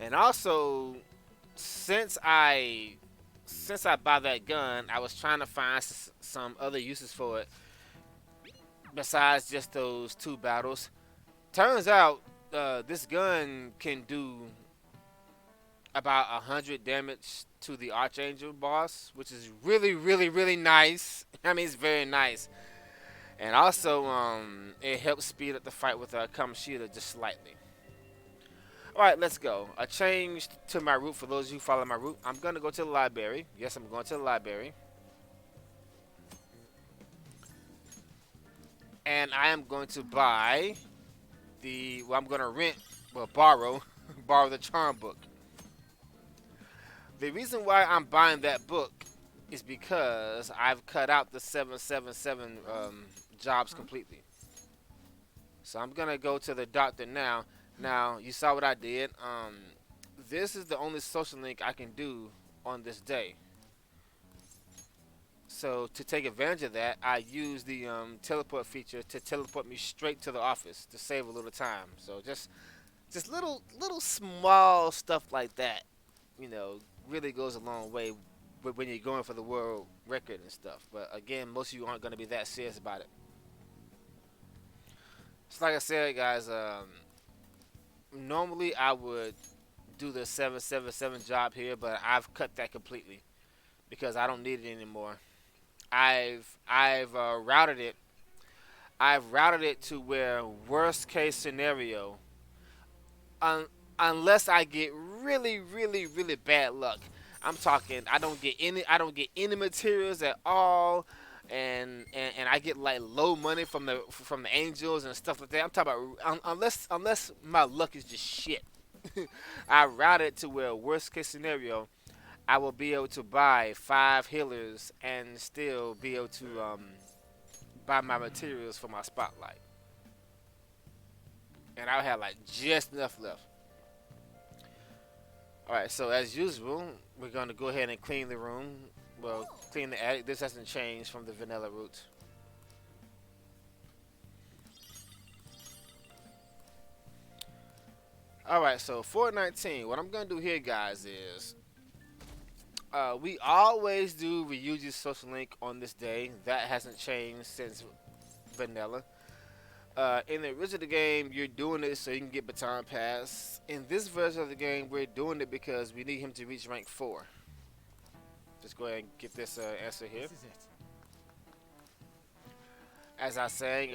And also, since I since I buy that gun, I was trying to find some other uses for it besides just those two battles. Turns out, this gun can do about 100 damage to the Archangel boss, which is really, really, really nice. I mean, it's very nice. And also, it helps speed up the fight with Kamashita just slightly. Alright, let's go. I changed to my route for those of you who follow my route. I'm going to go to the library. Yes, I'm going to the library. And I am going to buy well, I'm going to rent, well, borrow the charm book. The reason why I'm buying that book is because I've cut out the 777 jobs completely. So I'm going to go to the doctor now. Now, you saw what I did. This is the only social link I can do on this day. So to take advantage of that, I use the teleport feature to teleport me straight to the office to save a little time. So just little small stuff like that, you know, really goes a long way when you're going for the world record and stuff. But again, most of you aren't going to be that serious about it. So like I said, guys, normally I would do the 777 job here, but I've cut that completely because I don't need it anymore. I've routed it. I've routed it to where worst case scenario, un- unless I get really, really, really bad luck. I'm talking. I don't get any materials at all, and I get like low money from the angels and stuff like that. I'm talking about unless my luck is just shit. I route it to where worst case scenario, I will be able to buy five healers and still be able to buy my materials for my spotlight, and I'll have like just enough left. All right, so as usual, we're going to go ahead and clean the room. Well, clean the attic. This hasn't changed from the vanilla route. All right, so 419. What I'm going to do here, guys, is we always do Ryuji's social link on this day. That hasn't changed since vanilla. In the original game, you're doing it so you can get baton pass. In this version of the game, we're doing it because we need him to reach rank 4. Just go ahead and get this answer here. This is it. As I was saying,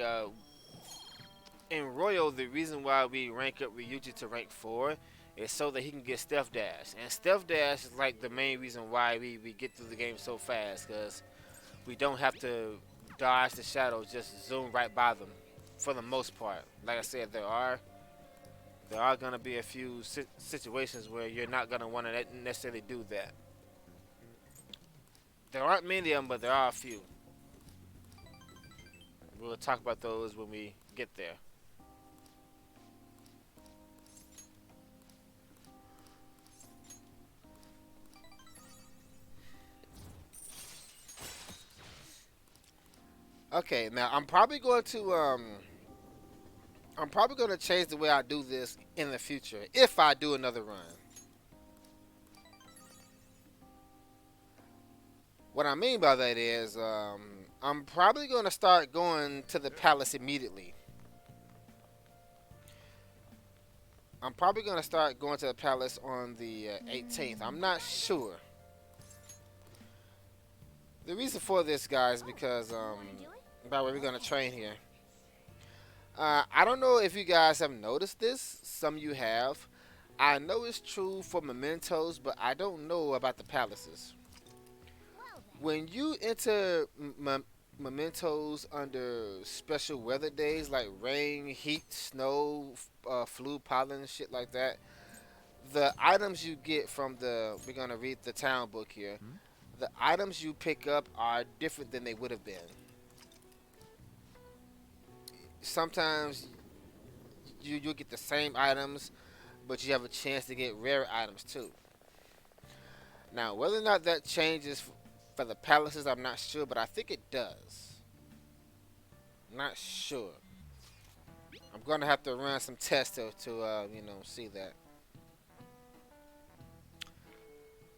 in Royal, the reason why we rank up Ryuji to rank 4 is so that he can get Stealth Dash. And Stealth Dash is like the main reason why we get through the game so fast, because we don't have to dodge the shadows, just zoom right by them for the most part. Like I said, there are going to be a few situations where you're not going to want to necessarily do that. There aren't many of them, but there are a few. We'll talk about those when we get there. Okay, now I'm probably going to change the way I do this in the future if I do another run. What I mean by that is I'm probably going to start going to the palace immediately. I'm probably going to start going to the palace on the 18th. I'm not sure. The reason for this, guys, because by the way, we're going to train here. I don't know if you guys have noticed this. Some of you have. I know it's true for mementos, but I don't know about the palaces. When you enter mementos under special weather days like rain, heat, snow, flu, pollen, shit like that, the items you get from we're gonna read the town book here. Hmm? The items you pick up are different than they would have been. Sometimes you'll get the same items, but you have a chance to get rare items too. Now, whether or not that changes for the palaces, I'm not sure, but I think it does. Not sure. I'm gonna have to run some tests to see that.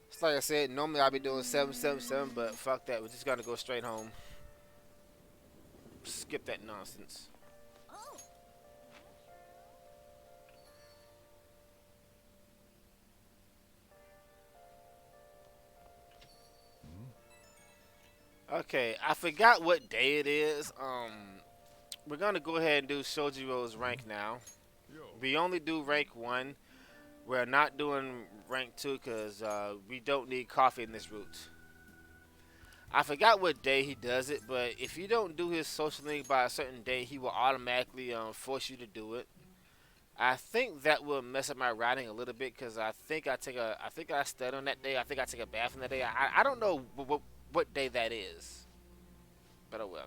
It's like I said, normally I'll be doing 777, but fuck that. We're just gonna go straight home. Skip that nonsense. Okay, I forgot what day it is. We're gonna go ahead and do Shojiro's rank now. Yo. We only do rank one. We're not doing rank two because we don't need coffee in this route. I forgot what day he does it, but if you don't do his social link by a certain day, he will automatically force you to do it. I think that will mess up my routing a little bit because I think I study on that day. I think I take a bath on that day. I don't know what day that is, but oh well.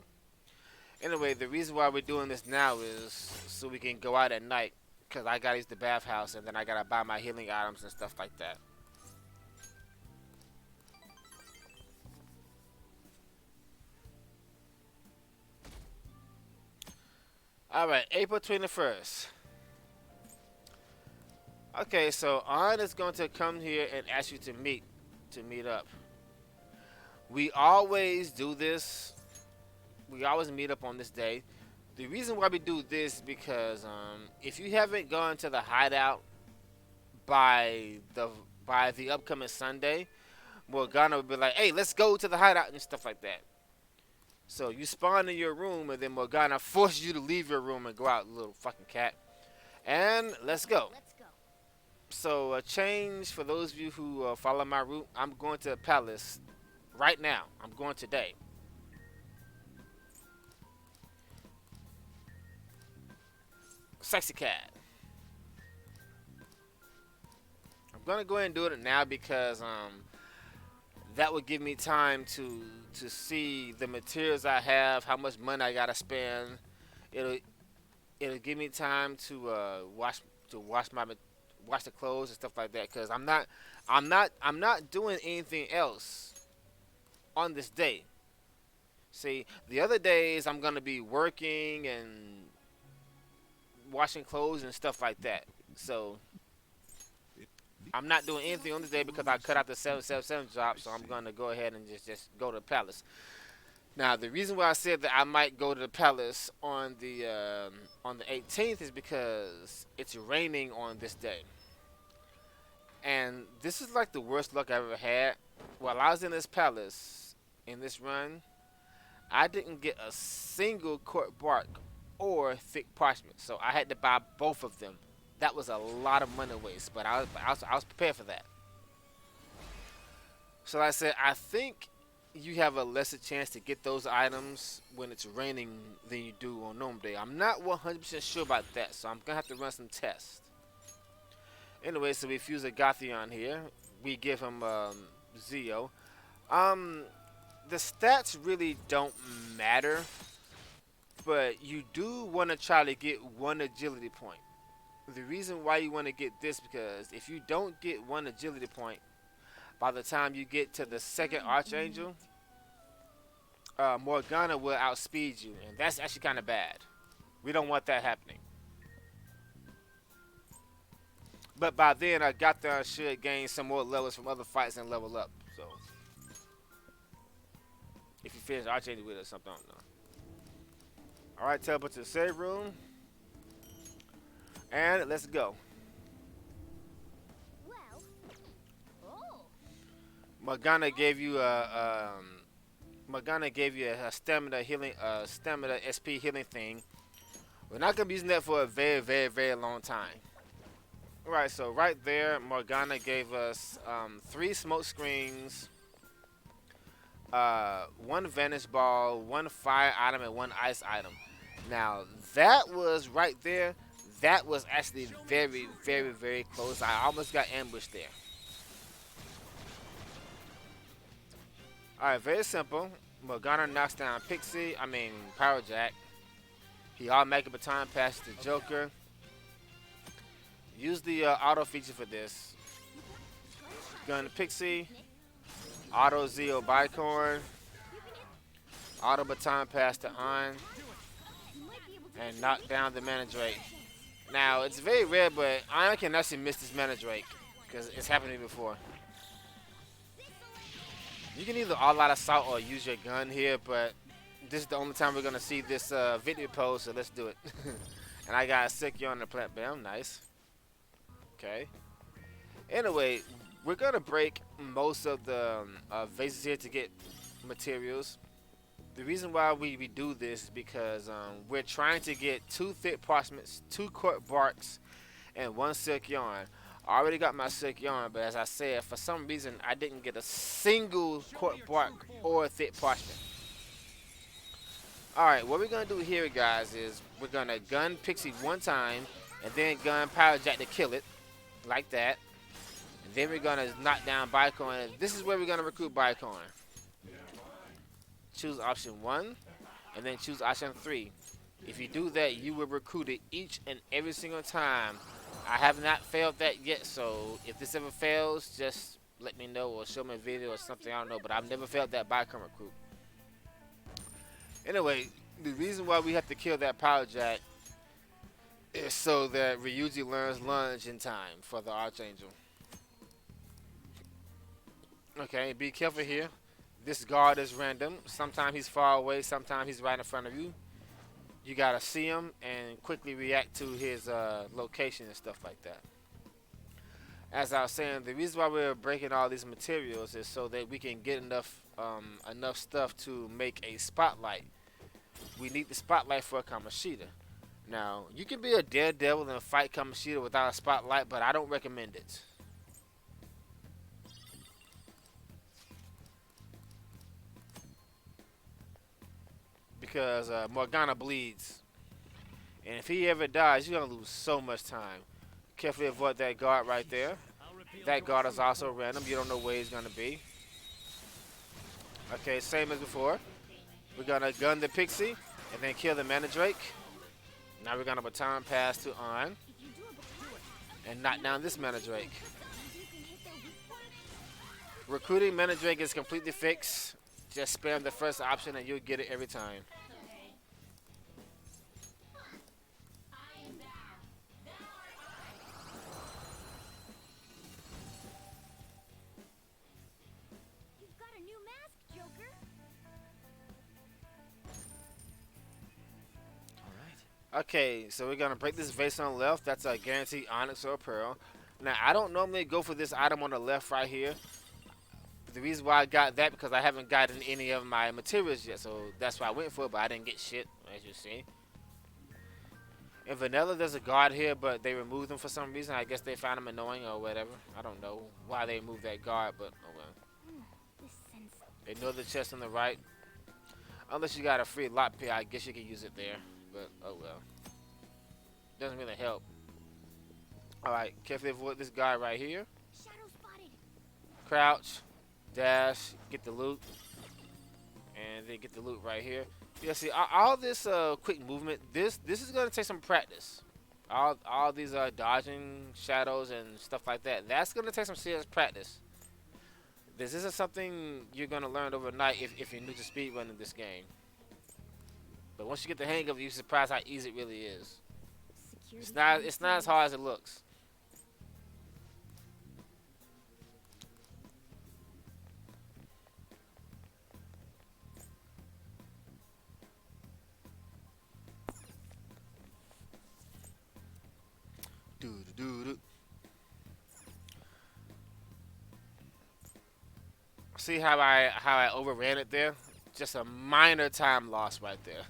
Anyway, the reason why we're doing this now is so we can go out at night because I gotta use the bathhouse and then I gotta buy my healing items and stuff like that. All right, April 21st. Okay, so Arn is going to come here and ask you to meet up. We always do this. We always meet up on this day. The reason why we do this because if you haven't gone to the hideout by the by the upcoming Sunday, Morgana will be like, "Hey, let's go to the hideout" and stuff like that. So you spawn in your room, and then Morgana forces you to leave your room and go out, little fucking cat. And let's go. So a change for those of you who follow my route. I'm going to the palace right now. I'm going today. Sexy cat. I'm gonna go ahead and do it now because that would give me time to see the materials I have, how much money I gotta spend. It'll it'll give me time to wash the clothes and stuff like that. Cause I'm not doing anything else on this day. See, the other days I'm gonna be working and washing clothes and stuff like that. So I'm not doing anything on this day because I cut out the 777 job. So I'm gonna go ahead and just go to the palace. Now, the reason why I said that I might go to the palace on the 18th is because it's raining on this day, and this is like the worst luck I've ever had. While I was in this palace in this run, I didn't get a single court bark or thick parchment, so I had to buy both of them. That was a lot of money waste, but I was prepared for that. So like I said, I think you have a lesser chance to get those items when it's raining than you do on normal day. I'm not 100% sure about that, so I'm gonna have to run some tests. Anyway, so we fuse a Gothion here. We give him Zeo. Um, the stats really don't matter, but you do want to try to get one agility point. The reason why you want to get this because if you don't get one agility point by the time you get to the second archangel, Morgana will outspeed you, and that's actually kind of bad. We don't want that happening. But by then, I got there should gain some more levels from other fights and level up. So, if you finish Archangel with it or something, I don't know. Alright, teleport to the save room. And let's go. Well, oh, Morgana gave you a stamina healing, stamina SP healing thing. We're not gonna be using that for a very, very, very long time. Alright, so right there, Morgana gave us 3 smoke screens, 1 vanish ball, 1 fire item, and 1 ice item. Now that was right there. That was actually very, very, very close. I almost got ambushed there. Alright, very simple. Morgana knocks down Pixie, Power Jack. He automatic baton passes to Joker. Use the auto feature for this. Gun to Pixie. Auto Zeo Bicorn. Auto baton pass to On. you might be able to And knock down the Mana Drake. Now, it's very rare, but I can actually miss this Mana Drake. Because it's happened to me before. You can either all out assault or use your gun here, but this is the only time we're going to see this video pose, so let's do it. And I got a sick on the plant bam, nice. Okay. Anyway, we're going to break most of the vases here to get materials. The reason why we do this is because we're trying to get 2 thick parchments, 2 court barks, and 1 silk yarn. I already got my silk yarn, but as I said, for some reason I didn't get a single court bark or thick parchment. Alright, what we're going to do here, guys, is we're going to gun Pixie 1 time, and then gun Power Jack to kill it, like that. And then we're going to knock down Bicorn. This is where we're going to recruit Bicorn. Choose option 1, and then choose option 3. If you do that, you will recruit it each and every single time. I have not failed that yet, so if this ever fails, just let me know or show me a video or something, I don't know, but I've never failed that Bicorn recruit. Anyway, the reason why we have to kill that Power Jack is so that Ryuji learns lunge in time for the Archangel. Okay, be careful here. This guard is random. Sometimes he's far away, sometimes he's right in front of you. You gotta see him and quickly react to his location and stuff like that. As I was saying, the reason why we're breaking all these materials is so that we can get enough stuff to make a spotlight. We need the spotlight for Kamoshida. Now, you can be a daredevil and fight Kamoshida without a spotlight, but I don't recommend it. Because Morgana bleeds. And if he ever dies, you're going to lose so much time. Carefully avoid that guard right there. That guard is also random. You don't know where he's going to be. Okay, same as before. We're going to gun the Pixie and then kill the Mana Drake. Now we're going to baton pass to On and knock down this Mana Drake. Recruiting Mana Drake is completely fixed. Just spam the first option and you'll get it every time. You've got a new mask, Joker. Okay, so we're gonna break this vase on the left. That's a guaranteed onyx or a pearl. Now I don't normally go for this item on the left right here. The reason why I got that because I haven't gotten any of my materials yet, so that's why I went for it, but I didn't get shit, as you see. In vanilla, there's a guard here, but they removed them for some reason. I guess they found him annoying or whatever. I don't know why they removed that guard, but oh well. This sends. Ignore the chest on the right. Unless you got a free lock pick, I guess you can use it there, but oh well. Doesn't really help. Alright, carefully avoid this guy right here. Shadow spotted. Crouch. Dash, get the loot, and then get the loot right here. Yeah, see, all this quick movement, this is gonna take some practice. All these dodging shadows and stuff like that. That's gonna take some serious practice. This isn't something you're gonna learn overnight if you're new to speedrunning this game. But once you get the hang of it, you're surprised how easy it really is. Security It's not as hard as it looks. Doo doo doo. See how I overran it there? Just a minor time loss right there.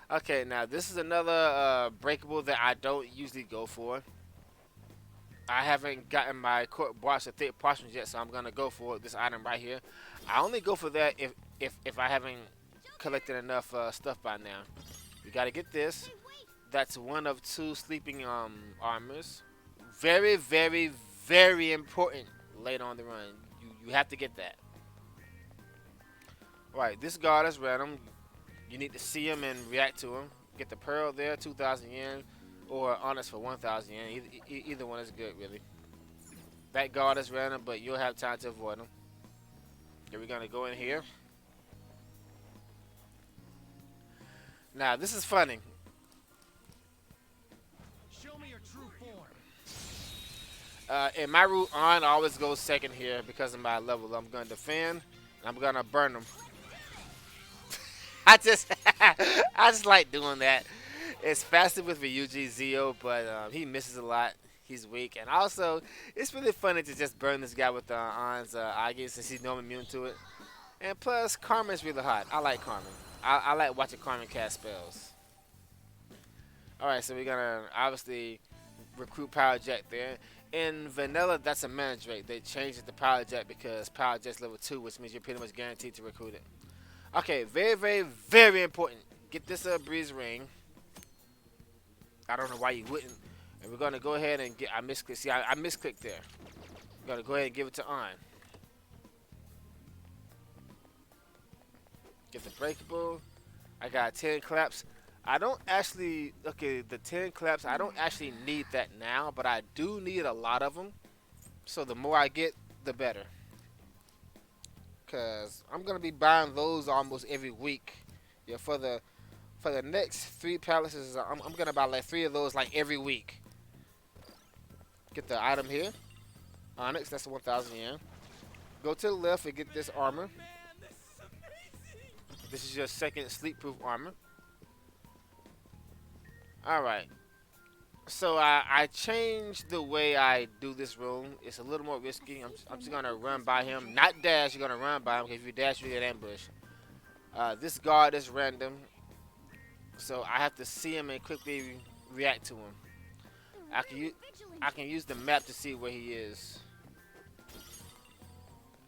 Okay, now this is another breakable that I don't usually go for. I haven't gotten my court watch the thick parchment yet, so I'm gonna go for this item right here. I only go for that if I haven't collected enough stuff by now. You gotta get this. That's one of two sleeping armors. Very, very, very important later on the run. You have to get that. Right, this guard is random. You need to see him and react to him. Get the pearl there, 2,000 yen, or honest for 1,000 yen. Either one is good, really. That guard is random, but you'll have time to avoid him. Okay, we're gonna go in here. Now, this is funny. Show me your true form. In my route on, I always go second here because of my level. I'm gonna defend, and I'm gonna burn them. I just, I just like doing that. It's faster with Ryuji Zio, but he misses a lot. He's weak, and also it's really funny to just burn this guy with On's Agi since he's normally immune to it. And plus, Carmen's really hot. I like Carmen. I like watching Carmen cast spells. All right, so we're gonna obviously recruit Power Jet there. In Vanilla, that's a manage rate. They changed it to Power Jet because Power Jet's level 2, which means you're pretty much guaranteed to recruit it. Okay, very, very, very important. Get this breeze ring. I don't know why you wouldn't. And we're gonna go ahead and get. I misclicked. See, I misclicked there. We're gonna go ahead and give it to On. Get the breakable. I got 10 claps. I don't actually. Okay, the 10 claps. I don't actually need that now, but I do need a lot of them. So the more I get, the better. Cause I'm gonna be buying those almost every week. Yeah, for the next 3 palaces, I'm gonna buy like 3 of those like every week. Get the item here, Onyx. That's the 1,000 yen. Go to the left and get this armor. This is your second sleep-proof armor. All right. So I changed the way I do this room. It's a little more risky. I'm just gonna run by him, not dash. You're gonna run by him because if you dash, you get ambushed. This guard is random, so I have to see him and quickly react to him. I can use the map to see where he is.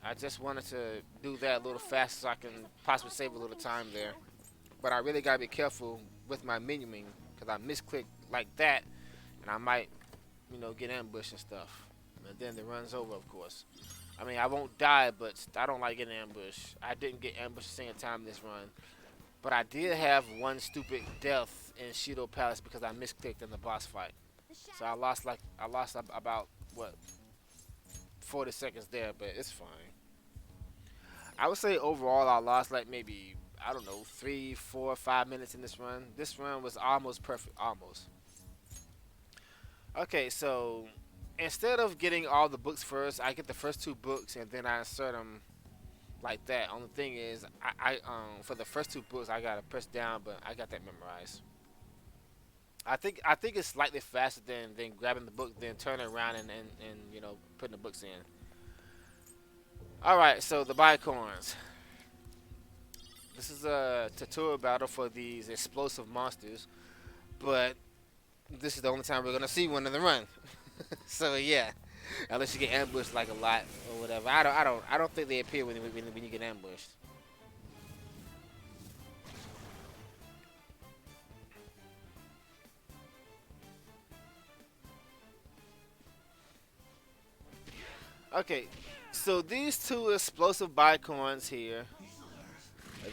I just wanted to do that a little faster so I can possibly save a little time there. But I really gotta be careful with my menuing because I misclick like that, and I might, get ambushed and stuff. And then the run's over, of course. I mean, I won't die, but I don't like getting ambushed. I didn't get ambushed a single time this run. But I did have one stupid death in Shido Palace because I misclicked in the boss fight. So I lost about, what, 40 seconds there, but it's fine. I would say overall I lost like maybe, I don't know, 3, 4, 5 minutes in this run. This run was almost perfect, almost. Okay, so instead of getting all the books first, I get the first 2 books and then I insert them like that. Only thing is, I for the first 2 books I gotta press down, but I got that memorized. I think it's slightly faster than grabbing the book, then turning around and putting the books in. All right, so the bicorns. This is a tutorial battle for these explosive monsters, but this is the only time we're gonna see one in the run. So yeah, unless you get ambushed like a lot or whatever. I don't think they appear when you get ambushed. Okay, so these 2 explosive bicorns here,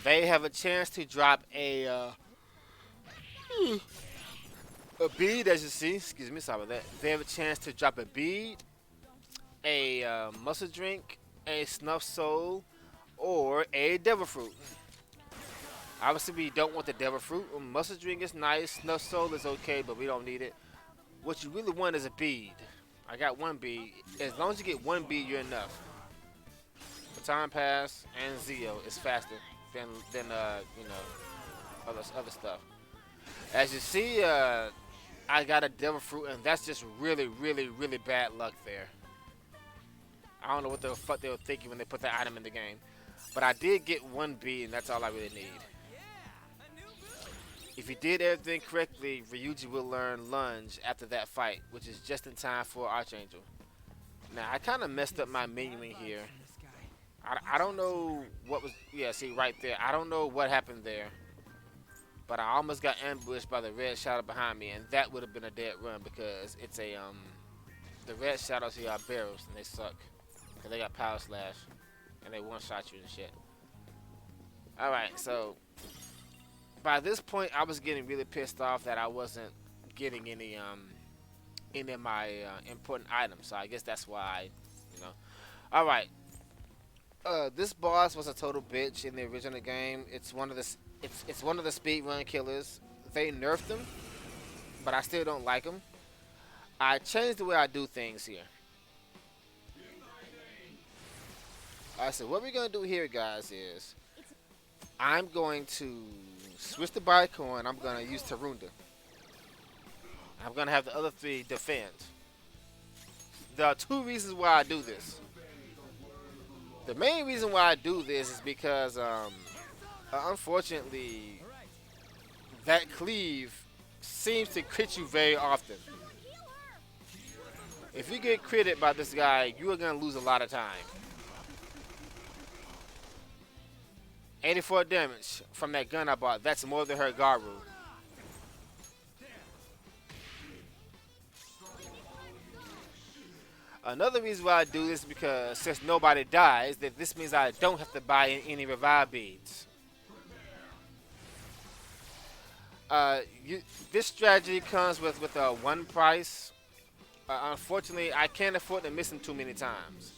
they have a chance to drop a bead, as you see. Excuse me, sorry about that. They have a chance to drop a bead, a muscle drink, a snuff soul, or a devil fruit. Obviously, we don't want the devil fruit. Mustard drink is nice. Snuff soul is okay, but we don't need it. What you really want is a bead. I got one bead. As long as you get one bead, you're enough. Baton pass and Zeo is faster than other stuff. As you see, I got a devil fruit, and that's just really, really, really bad luck there. I don't know what the fuck they were thinking when they put that item in the game. But I did get one B, and that's all I really need. If you did everything correctly, Ryuji will learn Lunge after that fight, which is just in time for Archangel. Now, I kind of messed up my menuing here. I don't know what was... Yeah, see, right there. I don't know what happened there. But I almost got ambushed by the red shadow behind me, and that would have been a dead run because it's a... The red shadows here are barrels, and they suck. Because they got power slash, and they one-shot you and shit. Alright, so... By this point, I was getting really pissed off that I wasn't getting any of my important items. So I guess that's why, All right. This boss was a total bitch in the original game. It's one of the speedrun killers. They nerfed him, but I still don't like him. I changed the way I do things here. Alright, so what we're gonna do here, guys, is I'm going to switch the Baiko and I'm gonna use Tarunda. I'm gonna have the other three defend. There are two reasons why I do this. The main reason why I do this is because, unfortunately, that cleave seems to crit you very often. If you get critted by this guy, you are gonna lose a lot of time. 84 damage from that gun I bought. That's more than her Garu. Another reason why I do this is because since nobody dies, that this means I don't have to buy any revive beads. This strategy comes with one price. Unfortunately, I can't afford to miss him too many times.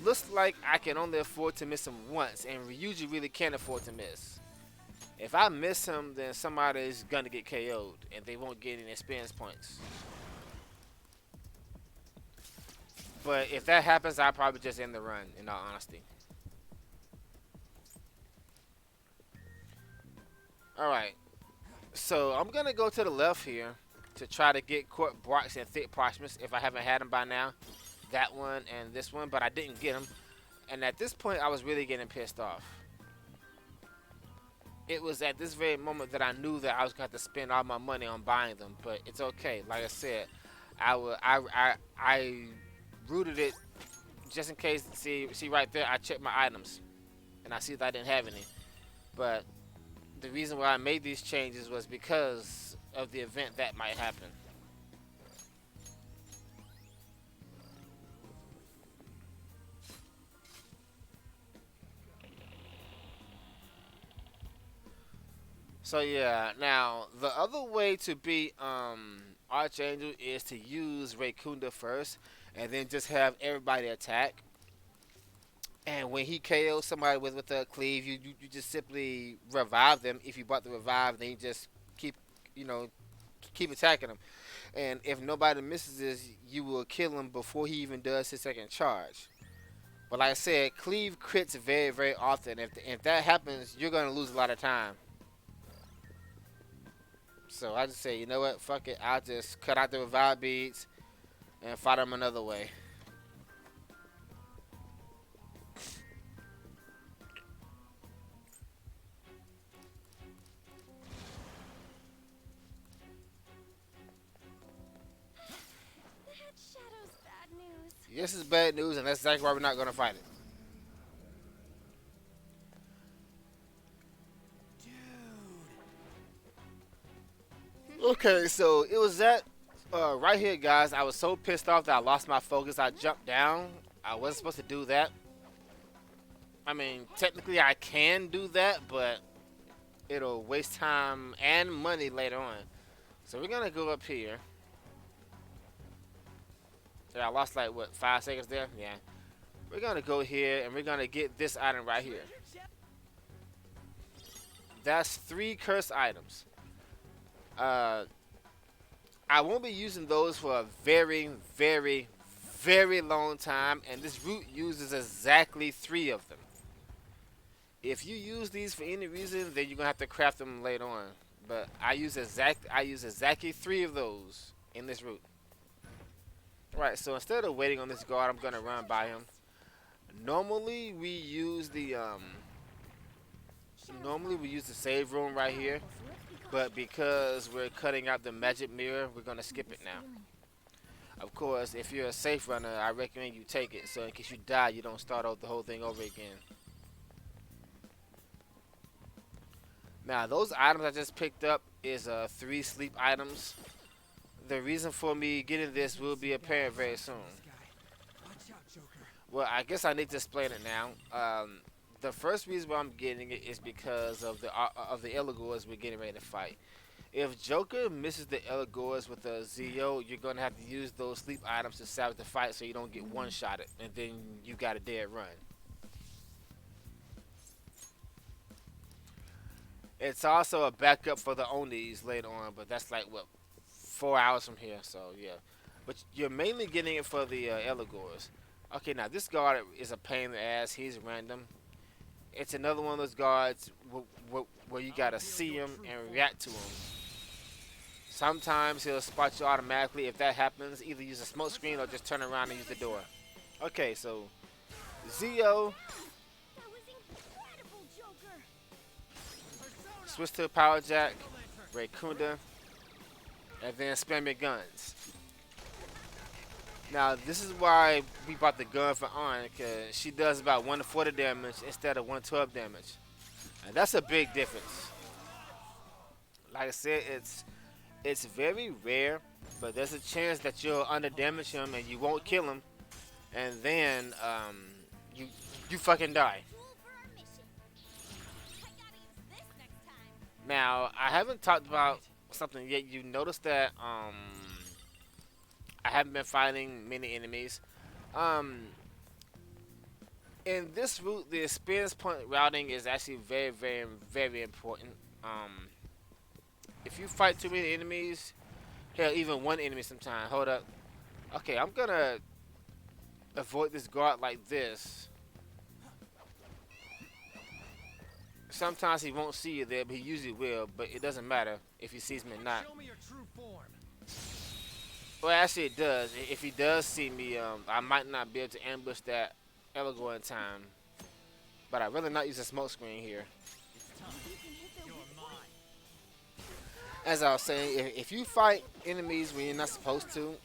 Looks like I can only afford to miss him once, and Ryuji really can't afford to miss. If I miss him, then somebody is gonna get KO'd, and they won't get any experience points. But if that happens, I'll probably just end the run, in all honesty. Alright, so I'm gonna go to the left here to try to get Court Brox and Thick Parchments if I haven't had them by now. That one and this one, but I didn't get them. And at this point, I was really getting pissed off. It was at this very moment that I knew that I was going to have to spend all my money on buying them, but it's okay. Like I said, I rooted it just in case. See right there, I checked my items, and I see that I didn't have any. But the reason why I made these changes was because of the event that might happen. So yeah, now the other way to beat Archangel is to use Raikunda first, and then just have everybody attack. And when he KOs somebody with a cleave, you just simply revive them. If you bought the revive, then you just keep keep attacking them. And if nobody misses this, you will kill him before he even does his second charge. But like I said, cleave crits very, very often. If that happens, you're gonna lose a lot of time. So I just say, you know what, fuck it. I'll just cut out the revive beads and fight them another way. That shadow's bad news. This is bad news, and that's exactly why we're not going to fight it. Okay, so it was that right here, guys. I was so pissed off that I lost my focus. I jumped down. I wasn't supposed to do that. I mean, technically I can do that, but it'll waste time and money later on. So we're going to go up here. Yeah, I lost like, what, 5 seconds there? Yeah. We're gonna go here and we're gonna get this item right here. That's 3 curse items. Uh, I won't be using those for a very, very, very long time, and this route uses exactly 3 of them. If you use these for any reason, then you're gonna have to craft them later on. But I use exactly 3 of those in this route. Right, so instead of waiting on this guard, I'm gonna run by him. Normally we use the save room right here, but because we're cutting out the magic mirror, we're gonna skip it now. Of course, if you're a safe runner, I recommend you take it, so in case you die, you don't start out the whole thing over again. Now, those items I just picked up is 3 sleep items. The reason for me getting this will be apparent very soon. Well, I guess I need to explain it now. The first reason why I'm getting it is because of the Elagors we're getting ready to fight. If Joker misses the Elagors with a Zeo, you're gonna have to use those sleep items to salvage the fight, so you don't get one-shotted, and then you got a dead run. It's also a backup for the Onis later on, but that's like what 4 hours from here, so yeah. But you're mainly getting it for the Elagors. Okay, now this guard is a pain in the ass. He's random. It's another one of those guards where you gotta see him and react to him. Sometimes he'll spot you automatically. If that happens, either use a smoke screen or just turn around and use the door. Okay, so Zeo, That was incredible, Joker. switch to Power Jack, Raycunda, and then spam your guns. Now, this is why we bought the gun for Arn, because she does about 140 damage instead of 112 damage. And that's a big difference. Like I said, it's very rare, but there's a chance that you'll under damage him and you won't kill him, and then you fucking die. Fuel for our mission. I gotta use this next time. Now, I haven't talked about something yet. You notice that I haven't been fighting many enemies. In this route, the experience point routing is actually very, very, very important. If you fight too many enemies, hell, even one enemy sometimes. Hold up. Okay, I'm gonna avoid this guard like this. Sometimes he won't see you there, but he usually will. But it doesn't matter if he sees me or not. Show me your true form. Well, actually, it does. If he does see me, I might not be able to ambush that Elagor in time. But I'd rather not use a smoke screen here. You're mine. As I was saying, if you fight enemies when you're not supposed to,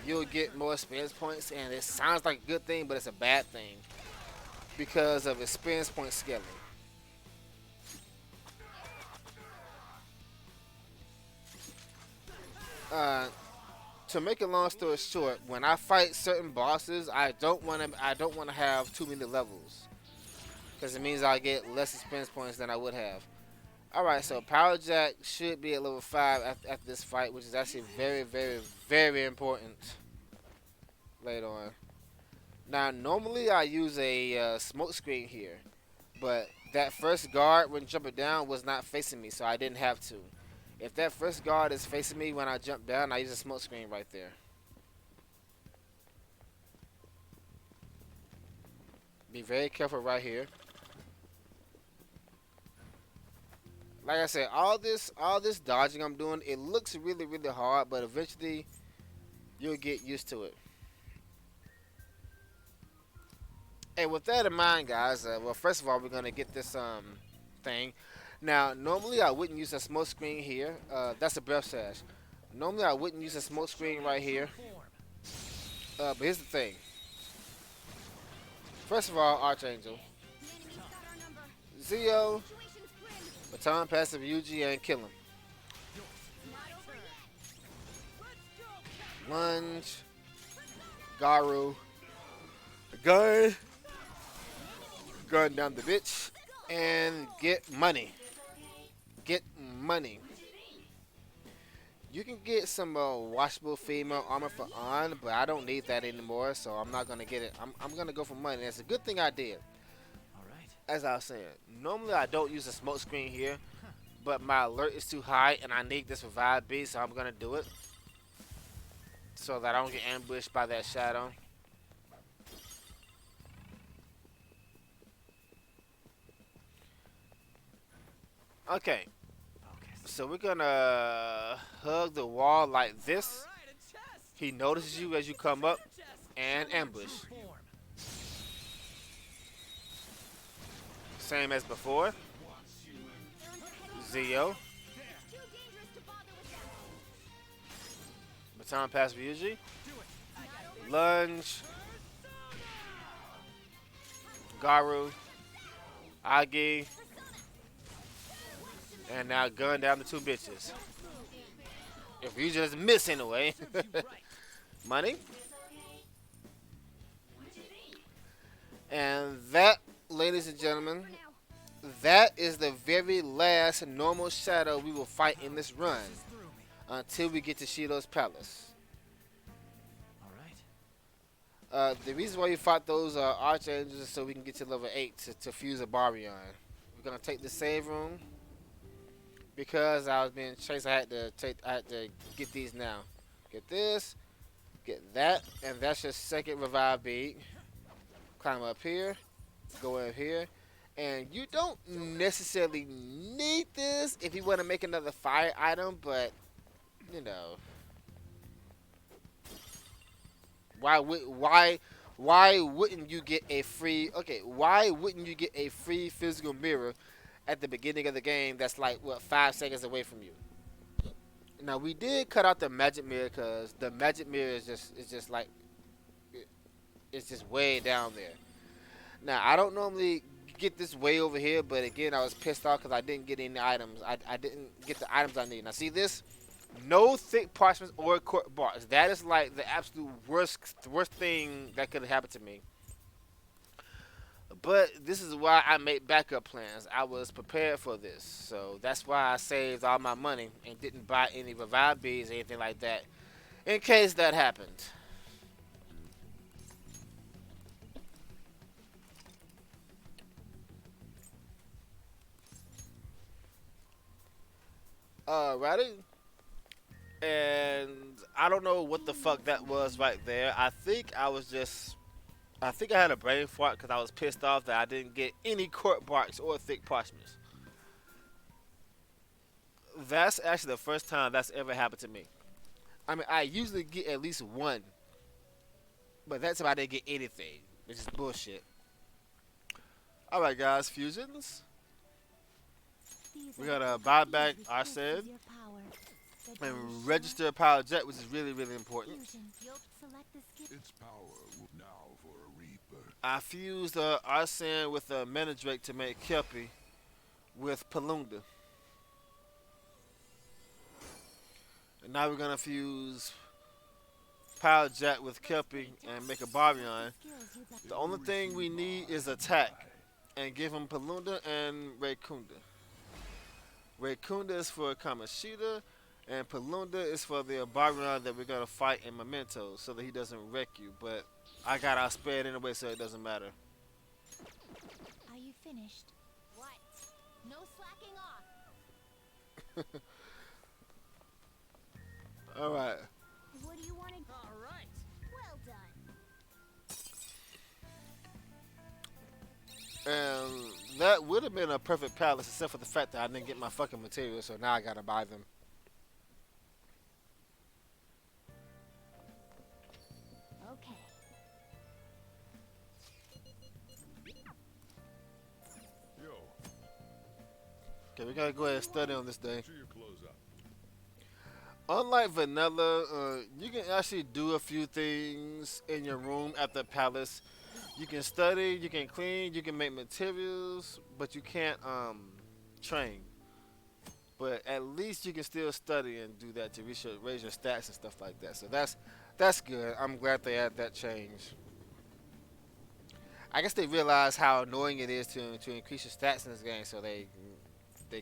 you'll get more experience points. And it sounds like a good thing, but it's a bad thing because of experience point scaling. To make a long story short, when I fight certain bosses, I don't want to have too many levels, because it means I get less experience points than I would have. All right, so Power Jack should be at level 5 after this fight, which is actually very, very, very important later on. Now, normally I use a smoke screen here, but that first guard when jumping down was not facing me, so I didn't have to. If that first guard is facing me when I jump down, I use a smoke screen right there. Be very careful right here. Like I said, all this dodging I'm doing, it looks really, really hard, but eventually you'll get used to it. And with that in mind, guys, well, first of all, we're gonna get this thing. Now, normally I wouldn't use a smoke screen here. That's a breath sash. Normally I wouldn't use a smoke screen right here. Form. But here's the thing. First of all, Archangel, The enemy's got our number. Zeo, Situation's grim. baton passive Yuji, and kill him. Not over yet. Let's go. Lunge, Garu, gun down the bitch, and get money. Get money. You can get some washable female armor for on, but I don't need that anymore, so I'm not gonna get it. I'm gonna go for money. It's a good thing I did. All right. As I was saying, normally I don't use a smoke screen here, but my alert is too high and I need this revive beat, so I'm gonna do it so that I don't get ambushed by that shadow. Okay, Focus. so we're gonna hug the wall like this. All right, a chest. He notices you as you come up Treasure chest. and ambush. True form. Same as before. Zio. It's too dangerous to bother with them. Baton pass Ryuji. Do it. I got this. Lunge. Garu. Agi. And now gun down the two bitches. If Ryuji doesn't miss anyway. Serves you right. Money. And that, ladies and gentlemen, For now. that is the very last normal shadow we will fight in this run Just through me. until we get to Shido's Palace. All right. The reason why we fought those archangels is so we can get to level 8 to fuse a Barbion. We're gonna take the save room because I was being chased. I had to get these now. Get this, get that, and that's your second revive beat. Climb up here, go up here, and you don't necessarily need this if you want to make another fire item, but you know. Why wouldn't you get a free why wouldn't you get a free physical mirror at the beginning of the game that's like what 5 seconds away from you? Now we did cut out the magic mirror because the magic mirror is just like it's just way down there. Now I don't normally get this way over here, but again I was pissed off because I didn't get any items. I didn't get the items I need. Now see this? No thick parchments or court bars. That is like the absolute worst thing that could have happened to me. But this is why I made backup plans. I was prepared for this. So that's why I saved all my money and didn't buy any revive beads or anything like that in case that happened. Alrighty. And I don't know what the fuck that was right there. I think I had a brain fart because I was pissed off that I didn't get any court barks or thick parchments. That's actually the first time that's ever happened to me. I mean, I usually get at least one, but that time I didn't get anything, which is bullshit. All right, guys, fusions. We gotta buy back our said and register a power jet, which is really important. Its power now for a reaper. I fused Arsene with a Menedrake to make Kelpie with Palunda. And now we're gonna fuse Power Jet with Kelpie and make a Barbion. The only thing we need is attack and give him Palunda and Raikunda. Raikunda is for Kamashita and Palunda is for the Barbion that we're gonna fight in Memento so that he doesn't wreck you. But I got outspared anyway, so it doesn't matter. Are you finished? What? No slacking off. All right. What do you want to? All right. Well done. And that would have been a perfect palace, except for the fact that I didn't get my fucking materials, so now I gotta buy them. Okay. Yo, Okay, we gotta go ahead and study on this thing. to your close up. Unlike vanilla, you can actually do a few things in your room at the palace. You can study, you can clean, you can make materials, but you can't train. But at least you can still study and do that to raise your stats and stuff like that. So that's good. I'm glad they had that change. I guess they realized how annoying it is to increase your stats in this game, so they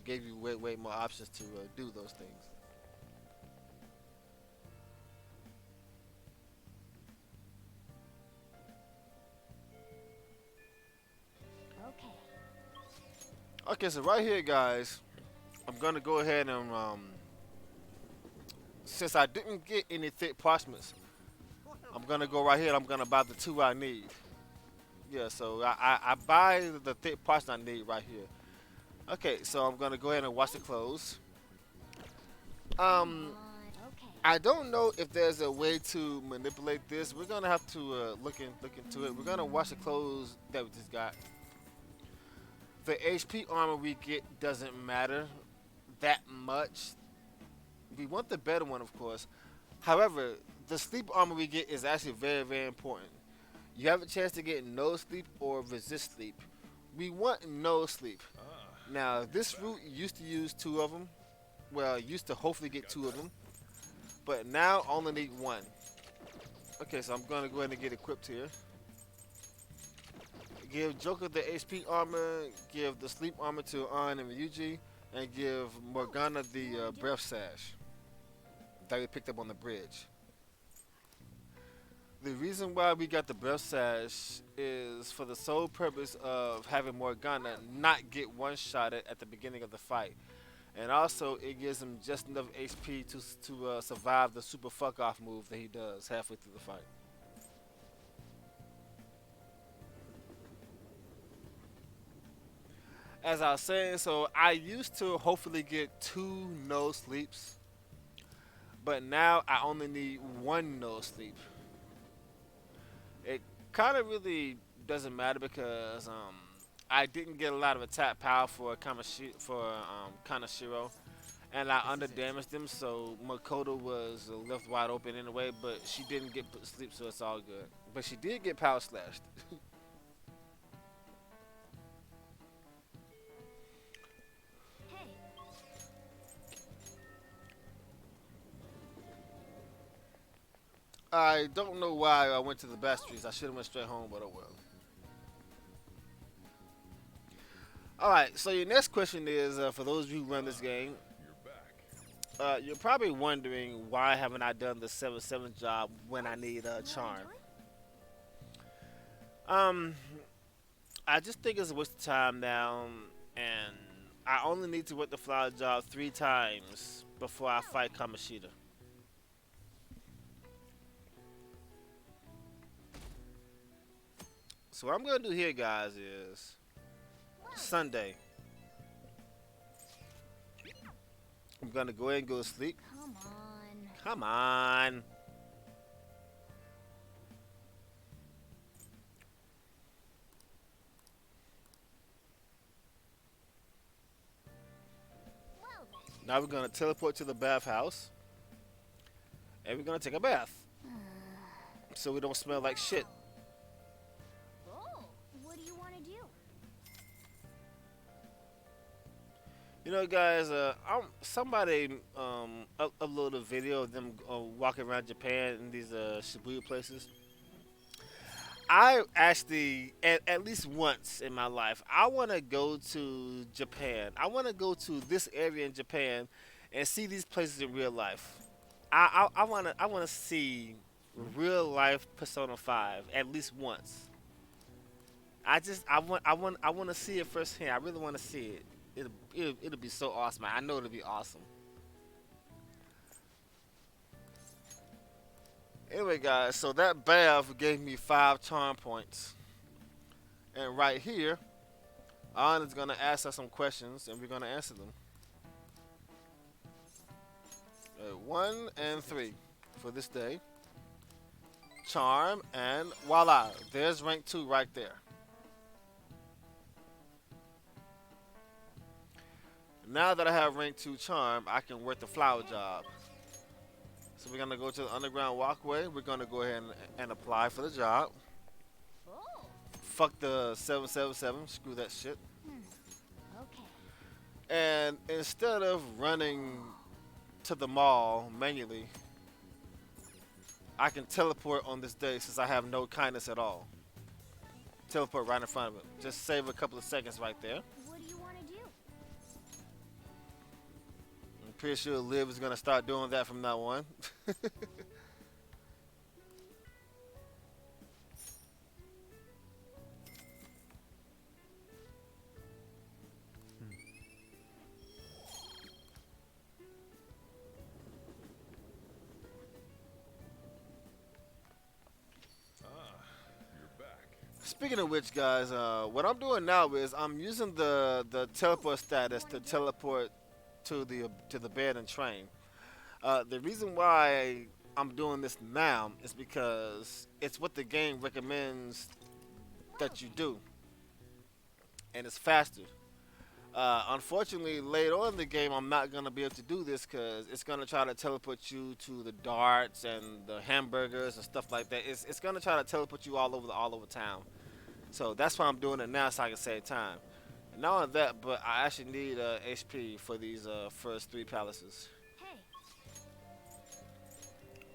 gave you way more options to do those things. Okay, so right here, guys, I'm gonna go ahead and since I didn't get any thick parchments, I'm gonna go right here and I'm gonna buy the two I need. Yeah, so I buy the thick parchment I need right here. Okay, so I'm gonna go ahead and wash the clothes. Come Um, on. Okay. I don't know if there's a way to manipulate this. We're gonna have to look into it. We're gonna wash the clothes that we just got. The HP armor we get doesn't matter that much. We want the better one, of course. However, the sleep armor we get is actually very, very important. You have a chance to get no sleep or resist sleep. We want no sleep. Now, this route used to use two of them. Well, used to hopefully get two of them. But now only need one. Okay, so I'm going to go ahead and get equipped here. Give Joker the HP armor, give the sleep armor to An and Ryuji, and give Morgana the breath sash that we picked up on the bridge. The reason why we got the breath sash is for the sole purpose of having Morgana not get one-shotted at the beginning of the fight. And also, it gives him just enough HP to survive the super fuck-off move that he does halfway through the fight. As I was saying, so I used to hopefully get two no sleeps, but now I only need one no sleep. It kind of really doesn't matter because I didn't get a lot of attack power for Kanashiro, and I underdamaged him, so Makoto was left wide open anyway. But she didn't get put to sleep, so it's all good. But she did get power slashed. Hey. I don't know why I went to the back streets. I should have went straight home, but oh well. All right. So your next question is for those of you who run this game. You're back. You're probably wondering why haven't I done the 7-7 job when I need a What are you charm. doing? Um, I just think it's a waste of time now, and I only need to work the flower job 3 times before I fight Kamashita. So what I'm gonna do here, guys, is Sunday. I'm gonna go ahead and go to sleep. Come on. Come on. Well then. Now we're gonna teleport to the bathhouse, and we're gonna take a bath, so we don't smell like shit. Oh, what do you want to do? You know, guys, somebody uploaded a video of them walking around Japan in these Shibuya places. I actually, at least once in my life, I want to go to Japan. I want to go to this area in Japan and see these places in real life. I want to see real life Persona 5 at least once. I want to see it firsthand. I really want to see it. It'll be so awesome. I know it'll be awesome. Anyway, guys, so that bath gave me 5 charm points, and right here, An is gonna ask us some questions, and we're gonna answer them. 1 and 3 for this day. Charm, and voila, there's rank 2 right there. Now that I have rank 2 charm, I can work the flower job. So we're gonna go to the underground walkway. We're gonna go ahead and apply for the job. Oh. Fuck the 777. Screw that shit. Okay. And instead of running to the mall manually, I can teleport on this day since I have no kindness at all. Teleport right in front of it. Just save a couple of seconds right there. What do you want to do? I'm pretty sure Liv is gonna start doing that from now on. Speaking of which, guys, what I'm doing now is I'm using the teleport status to teleport to the bed and train. The reason why I'm doing this now is because it's what the game recommends that you do, and it's faster. Unfortunately, later on in the game, I'm not gonna be able to do this because it's gonna try to teleport you to the darts and the hamburgers and stuff like that. It's gonna try to teleport you all over town. So that's why I'm doing it now, so I can save time. And not only that, but I actually need HP for these first three palaces. Hey,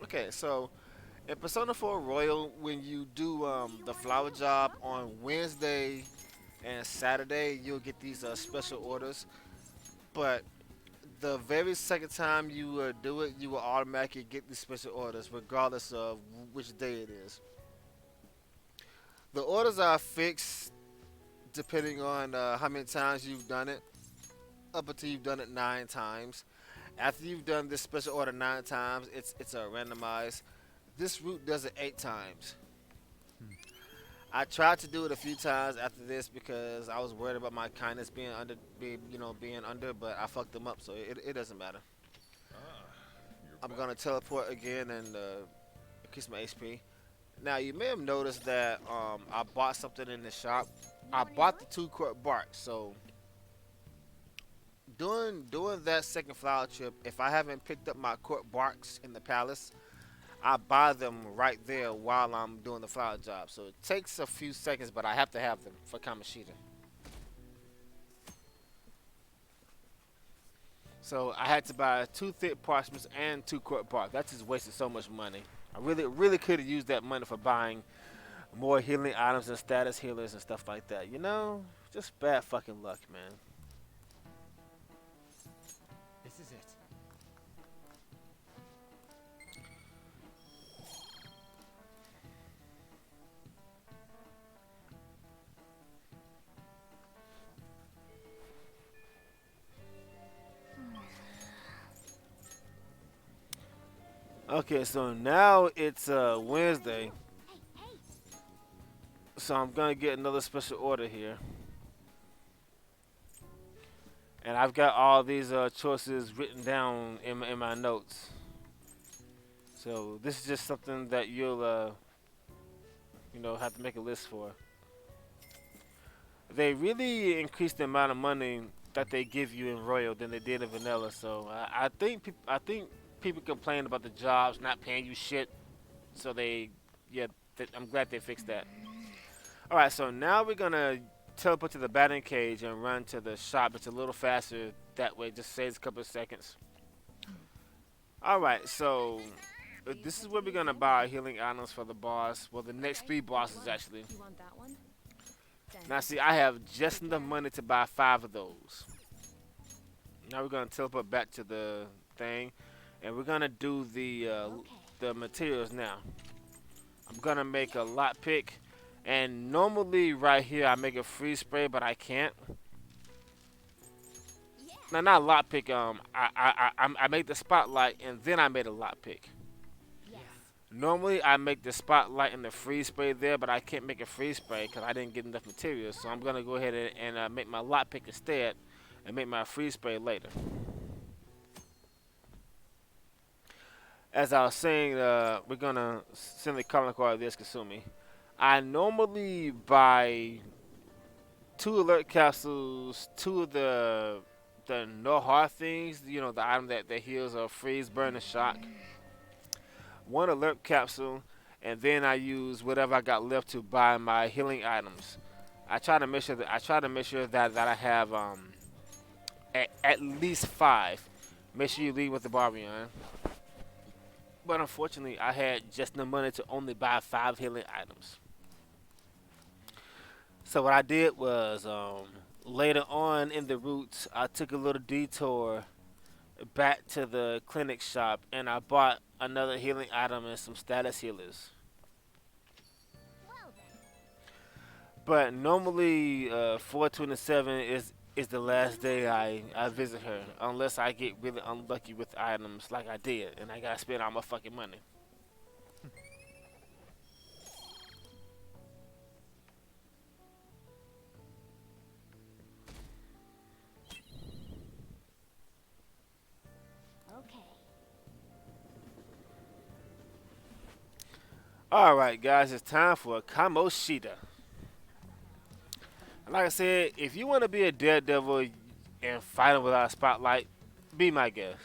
Okay, so in Persona 4 Royal, when you do the flower job on Wednesday and Saturday, you'll get these special orders. But the very second time you do it, you will automatically get these special orders, regardless of which day it is. The orders are fixed depending on how many times you've done it, up until you've done it 9 times. After you've done this special order 9 times, it's randomized. This route does it 8 times. I tried to do it a few times after this because I was worried about my kindness being under, but I fucked them up, so it doesn't matter. I'm gonna teleport again and increase my HP. Now you may have noticed that I bought something in the shop. I bought the 2 quart bark, so doing that second flower trip, if I haven't picked up my quart barks in the palace, I buy them right there while I'm doing the flower job. So it takes a few seconds, but I have to have them for Kamashita. So I had to buy 2 thick parchments and 2 quart bark. That just wasted so much money. I really could have used that money for buying more healing items and status healers and stuff like that. You know, just bad fucking luck, man. This is it. Okay, so now it's Wednesday, hey, hey. so I'm gonna get another special order here, and I've got all these choices written down in my notes. So this is just something that you'll have to make a list for. They really increased the amount of money that they give you in Royal than they did in Vanilla. So I think people complain about the jobs not paying you shit. So yeah, I'm glad they fixed that. All right, so now we're gonna teleport to the batting cage and run to the shop. It's a little faster that way. Just saves a couple of seconds. All right, so this is where we're gonna buy healing items for the boss. Well, the next 3 bosses actually. You want that one? Now see, I have just enough money to buy 5 of those. Now we're gonna teleport back to the thing, and we're gonna do the materials now. I'm gonna make a lot pick, and normally right here I make a freeze spray, but I can't. Yeah. Now not a lot pick. I make the spotlight, and then I made a lot pick. Yes. Normally I make the spotlight and the freeze spray there, but I can't make a freeze spray because I didn't get enough materials. So I'm gonna go ahead and make my lot pick instead, and make my freeze spray later. As I was saying, we're gonna send the comic card this Kasumi. I normally buy 2 alert capsules, 2 of the no heart things, the item that heals or freeze, burn, and shock. 1 alert capsule, and then I use whatever I got left to buy my healing items. I try to make sure that I have at least 5. Make sure you leave with the Barbion. But unfortunately, I had just enough money to only buy 5 healing items. So what I did was, later on in the route, I took a little detour back to the clinic shop, and I bought another healing item and some status healers. Well then. But normally, 427 is the last day I visit her, unless I get really unlucky with items like I did, and I gotta spend all my fucking money. All right, guys, it's time for Kamoshida. Like I said, if you want to be a daredevil and fight him without a spotlight, be my guest.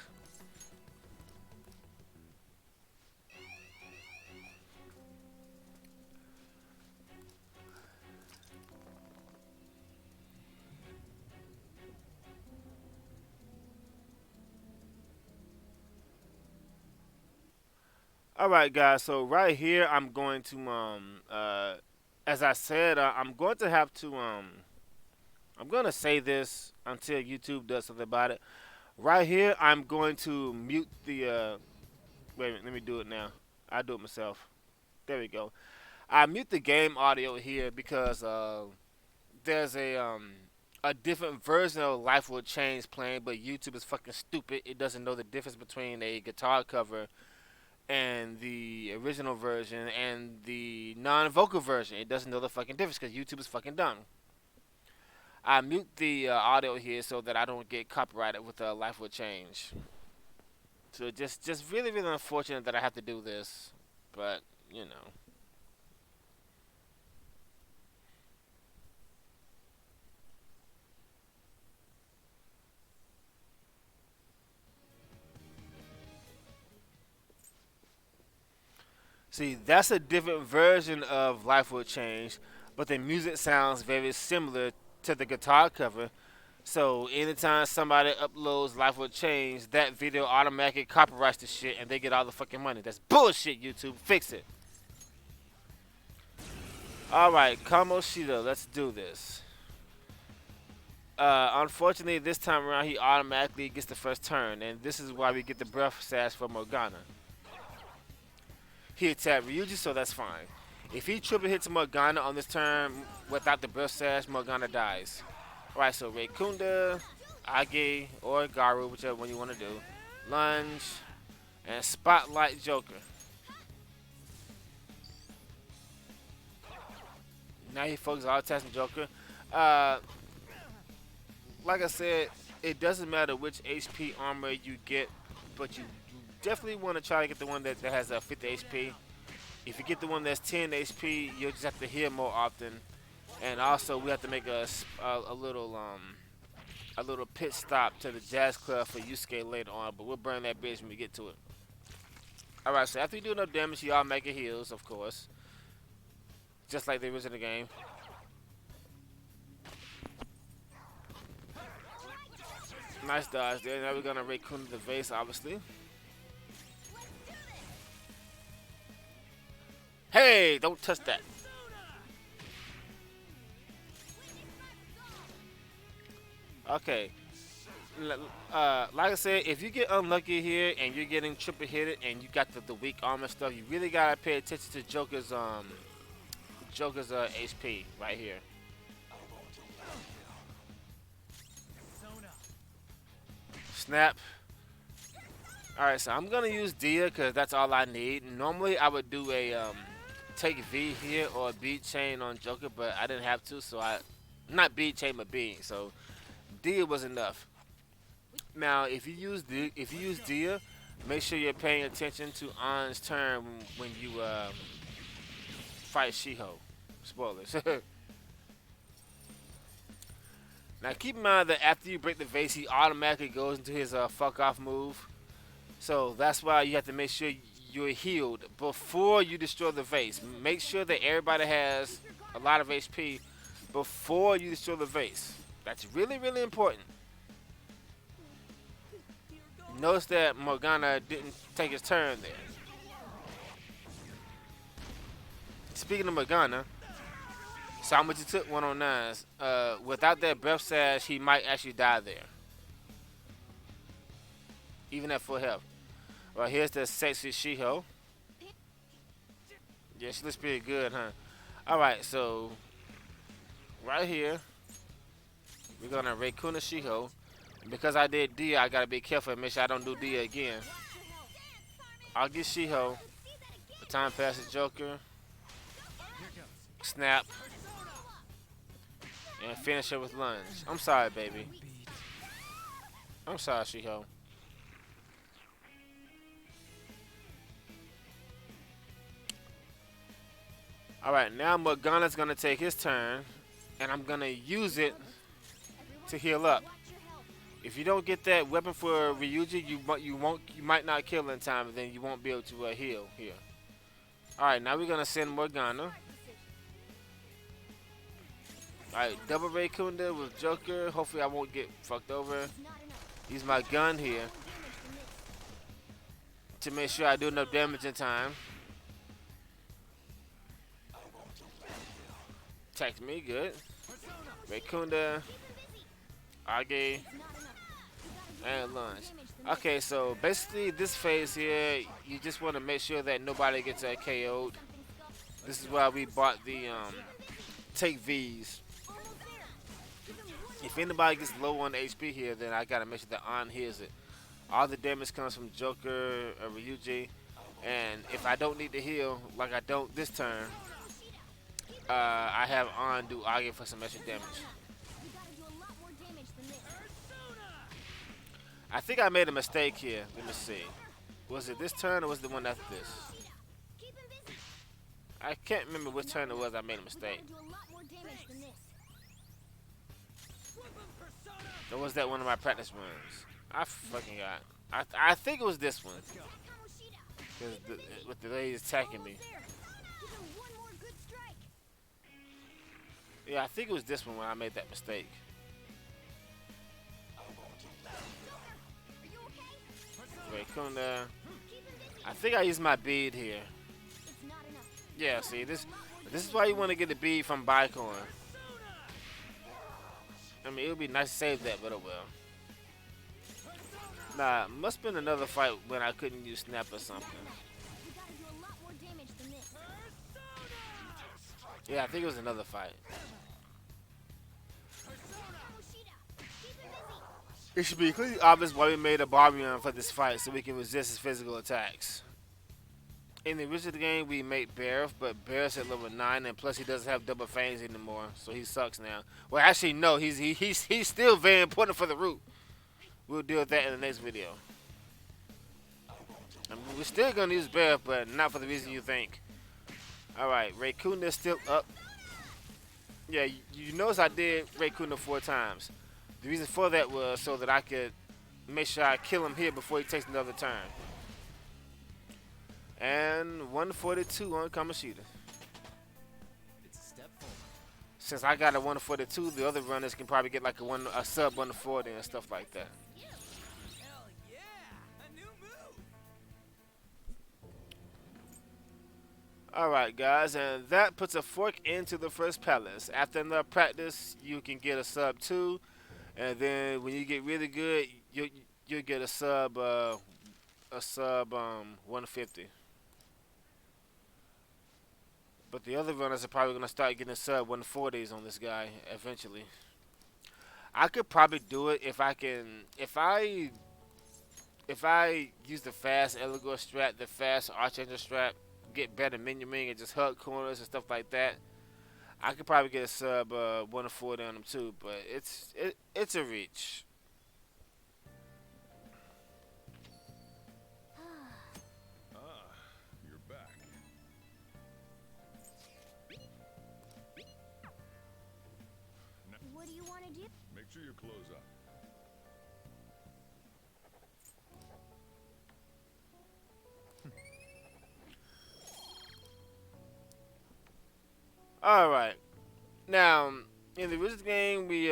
All right, guys. So right here, I'm going to as I said, I'm going to have to I'm going to say this until YouTube does something about it. Right here, I'm going to mute the wait a minute, let me do it now. I do it myself. There we go. I mute the game audio here because there's a different version of Life Will Change playing, but YouTube is fucking stupid. It doesn't know the difference between a guitar cover and the original version and the non-vocal version. It doesn't know the fucking difference because YouTube is fucking dumb. I mute the audio here so that I don't get copyrighted with Life Will Change. So just really, really unfortunate that I have to do this, but you know. See, that's a different version of Life Will Change, but the music sounds very similar to the guitar cover. So anytime somebody uploads Life Will Change, that video automatically copyrights the shit and they get all the fucking money. That's bullshit, YouTube. Fix it. Alright, Kamoshida, let's do this. Unfortunately, this time around, he automatically gets the first turn, and this is why we get the breath sash for Morgana. He attacked Ryuji, so that's fine. If he triple hits Morgana on this turn without the breath sash, Morgana dies. Alright, so Reikunda, Age, or Garu, whichever one you want to do. Lunge, and Spotlight Joker. Now he focuses all attacks on Joker. Like I said, it doesn't matter which HP armor you get, but you definitely want to try to get the one that has 50 HP. If you get the one that's 10 HP, you'll just have to heal more often. And also, we have to make a little pit stop to the Jazz Club for Yusuke later on, but we'll burn that bridge when we get to it. Alright, so after you do enough damage, you all make it heals, of course. Just like the original game. Nice dodge there. Now we're gonna Reikunda the vase, obviously. Hey, don't touch that. Okay. Like I said, if you get unlucky here and you're getting triple hit and you got the weak armor stuff, you really gotta pay attention to Joker's HP right here. Snap. Alright, so I'm gonna use Dia because that's all I need. Normally I would do a take V here or a beat chain on Joker, but I didn't have to, so not beat chain but beat. So Dia was enough. Now if you use Dia, make sure you're paying attention to An's turn when you fight Shiho. Spoilers. Now keep in mind that after you break the vase, he automatically goes into his fuck off move. So that's why you have to make sure you're healed before you destroy the vase. Make sure that everybody has a lot of HP before you destroy the vase. That's really, really important. Notice that Morgana didn't take his turn there. Speaking of Morgana, Samaji took 109s. Without that breath sash, he might actually die there. Even at full health. Well, here's the sexy Shiho. Yeah, she looks pretty good, huh? Alright, so right here, we're gonna Reikunda Shiho. Because I did Dia, I gotta be careful and make sure I don't do Dia again. I'll get Shiho. The time passes Joker. Snap. And finish her with lunge. I'm sorry, baby. I'm sorry, Shiho. Alright, now Morgana's gonna take his turn, and I'm gonna use it to heal up. If you don't get that weapon for Ryuji, you might not kill in time, and then you won't be able to heal here. Alright, now we're gonna send Morgana. Alright, double Ray Kunda with Joker. Hopefully I won't get fucked over. Use my gun here to make sure I do enough damage in time. Attacked me, good. Ray Kunda, Age, and Lunge. Okay, so basically this phase here, you just want to make sure that nobody gets KO'd. This is why we bought the take V's. If anybody gets low on HP here, then I gotta make sure that On heals it. All the damage comes from Joker or Ryuji, and if I don't need to heal, like I don't this turn, I have On do Age for some extra damage. I think I made a mistake here. Let me see. Was it this turn or was it the one after this? I can't remember which turn it was I made a mistake. Or was that one of my practice runs? I fucking got. I think it was this one. Because with the lady attacking me. Yeah, I think it was this one when I made that mistake. Wait, Kunda. I think I used my bead here. Yeah, see, this is why you want to get the bead from Bicorn. I mean, it would be nice to save that, but oh well. Nah, must have been another fight when I couldn't use Snap or something. Yeah, I think it was another fight. It should be clearly obvious why we made a Barbion for this fight, so we can resist his physical attacks. In the original game, we made Bareth, but Bareth's at level 9, and plus he doesn't have double fangs anymore, so he sucks now. Well, actually, no, he's still very important for the route. We'll deal with that in the next video. I mean, we're still gonna use Bareth, but not for the reason you think. All right, Raikuna is still up. Yeah, you notice I did Raikuna 4 times. The reason for that was so that I could make sure I kill him here before he takes another turn. And 142 on Kamoshida. It's a step forward. Since I got a 142, the other runners can probably get like a sub 140 and stuff like that. Hell yeah! A new move! Alright guys, and that puts a fork into the first palace. After enough practice, you can get a sub 2. And then when you get really good, you'll get a sub 150. But the other runners are probably gonna start getting sub 140s on this guy eventually. I could probably do it if I use the fast Eligor strat, the fast Archangel strat, get better minion ring and just hug corners and stuff like that. I could probably get a sub 140 on him too, but it's a reach. You're back. What do you want to do? Make sure you close up. Alright. Now, in the original game, we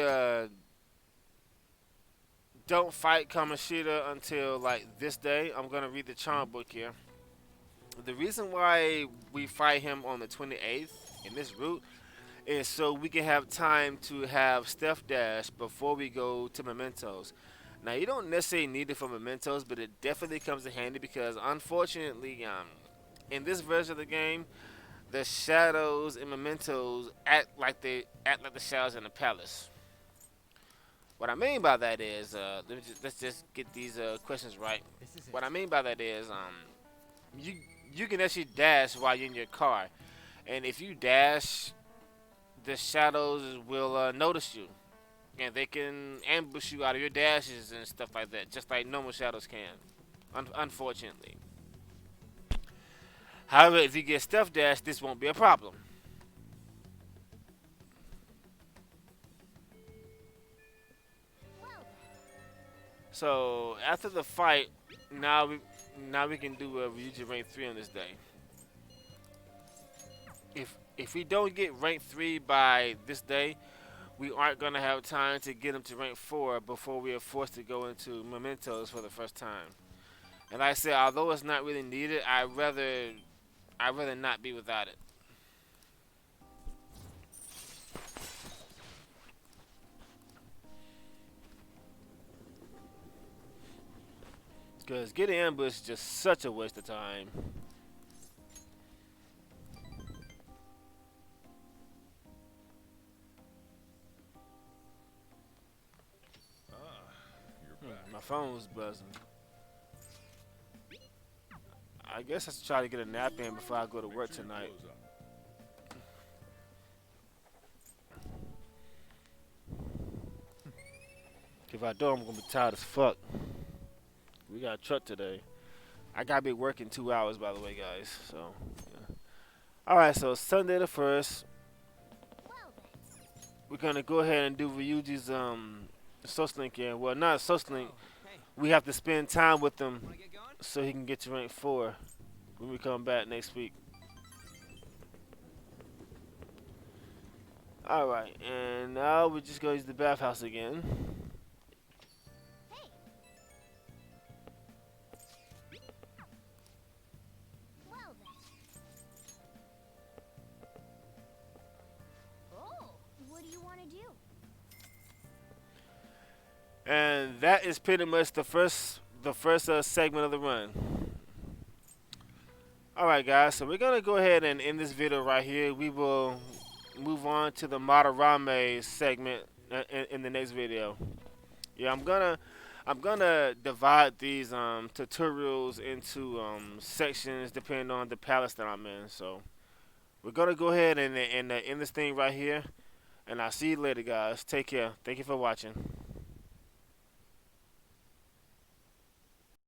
don't fight Kamoshida until like this day. I'm going to read the charm book here. The reason why we fight him on the 28th in this route is so we can have time to have Stealth Dash before we go to Mementos. Now, you don't necessarily need it for Mementos, but it definitely comes in handy because, unfortunately, in this version of the game, the shadows and Mementos act like the shadows in the palace. What I mean by that is, let's just get these questions right. What I mean by that is, you can actually dash while you're in your car, and if you dash, the shadows will notice you, and they can ambush you out of your dashes and stuff like that, just like normal shadows can. Unfortunately. However, if you get Stealth Dash, this won't be a problem. So after the fight, now we now we can do a Ryuji rank 3 on this day. If we don't get rank 3 by this day, we aren't gonna have time to get him to rank 4 before we are forced to go into mementos for the first time. And like I said, although it's not really needed, I'd rather not be without it. Because getting ambushed is just such a waste of time. You're back. My phone's buzzing. I guess I should try to get a nap in before I go to work Make sure you tonight. close up. If I don't, I'm gonna be tired as fuck. We got a truck today. I gotta be working 2 hours, by the way, guys. So, yeah. All right. So Sunday the 1st, Well then. we're gonna go ahead and do Ryuji's Soslink in. Well, not Soslink. Oh, hey, We have to spend time with him wanna get going? so he can get to rank 4 when we come back next week. All right, and now we're just gonna use the bathhouse again. Hey. Well then. Oh, what do you want to do? And that is pretty much the first segment of the run. All right, guys. So we're gonna go ahead and end this video right here. We will move on to the Madarame segment in the next video. Yeah, I'm gonna divide these tutorials into sections depending on the palace that I'm in. So we're gonna go ahead and end this thing right here. And I'll see you later, guys. Take care. Thank you for watching.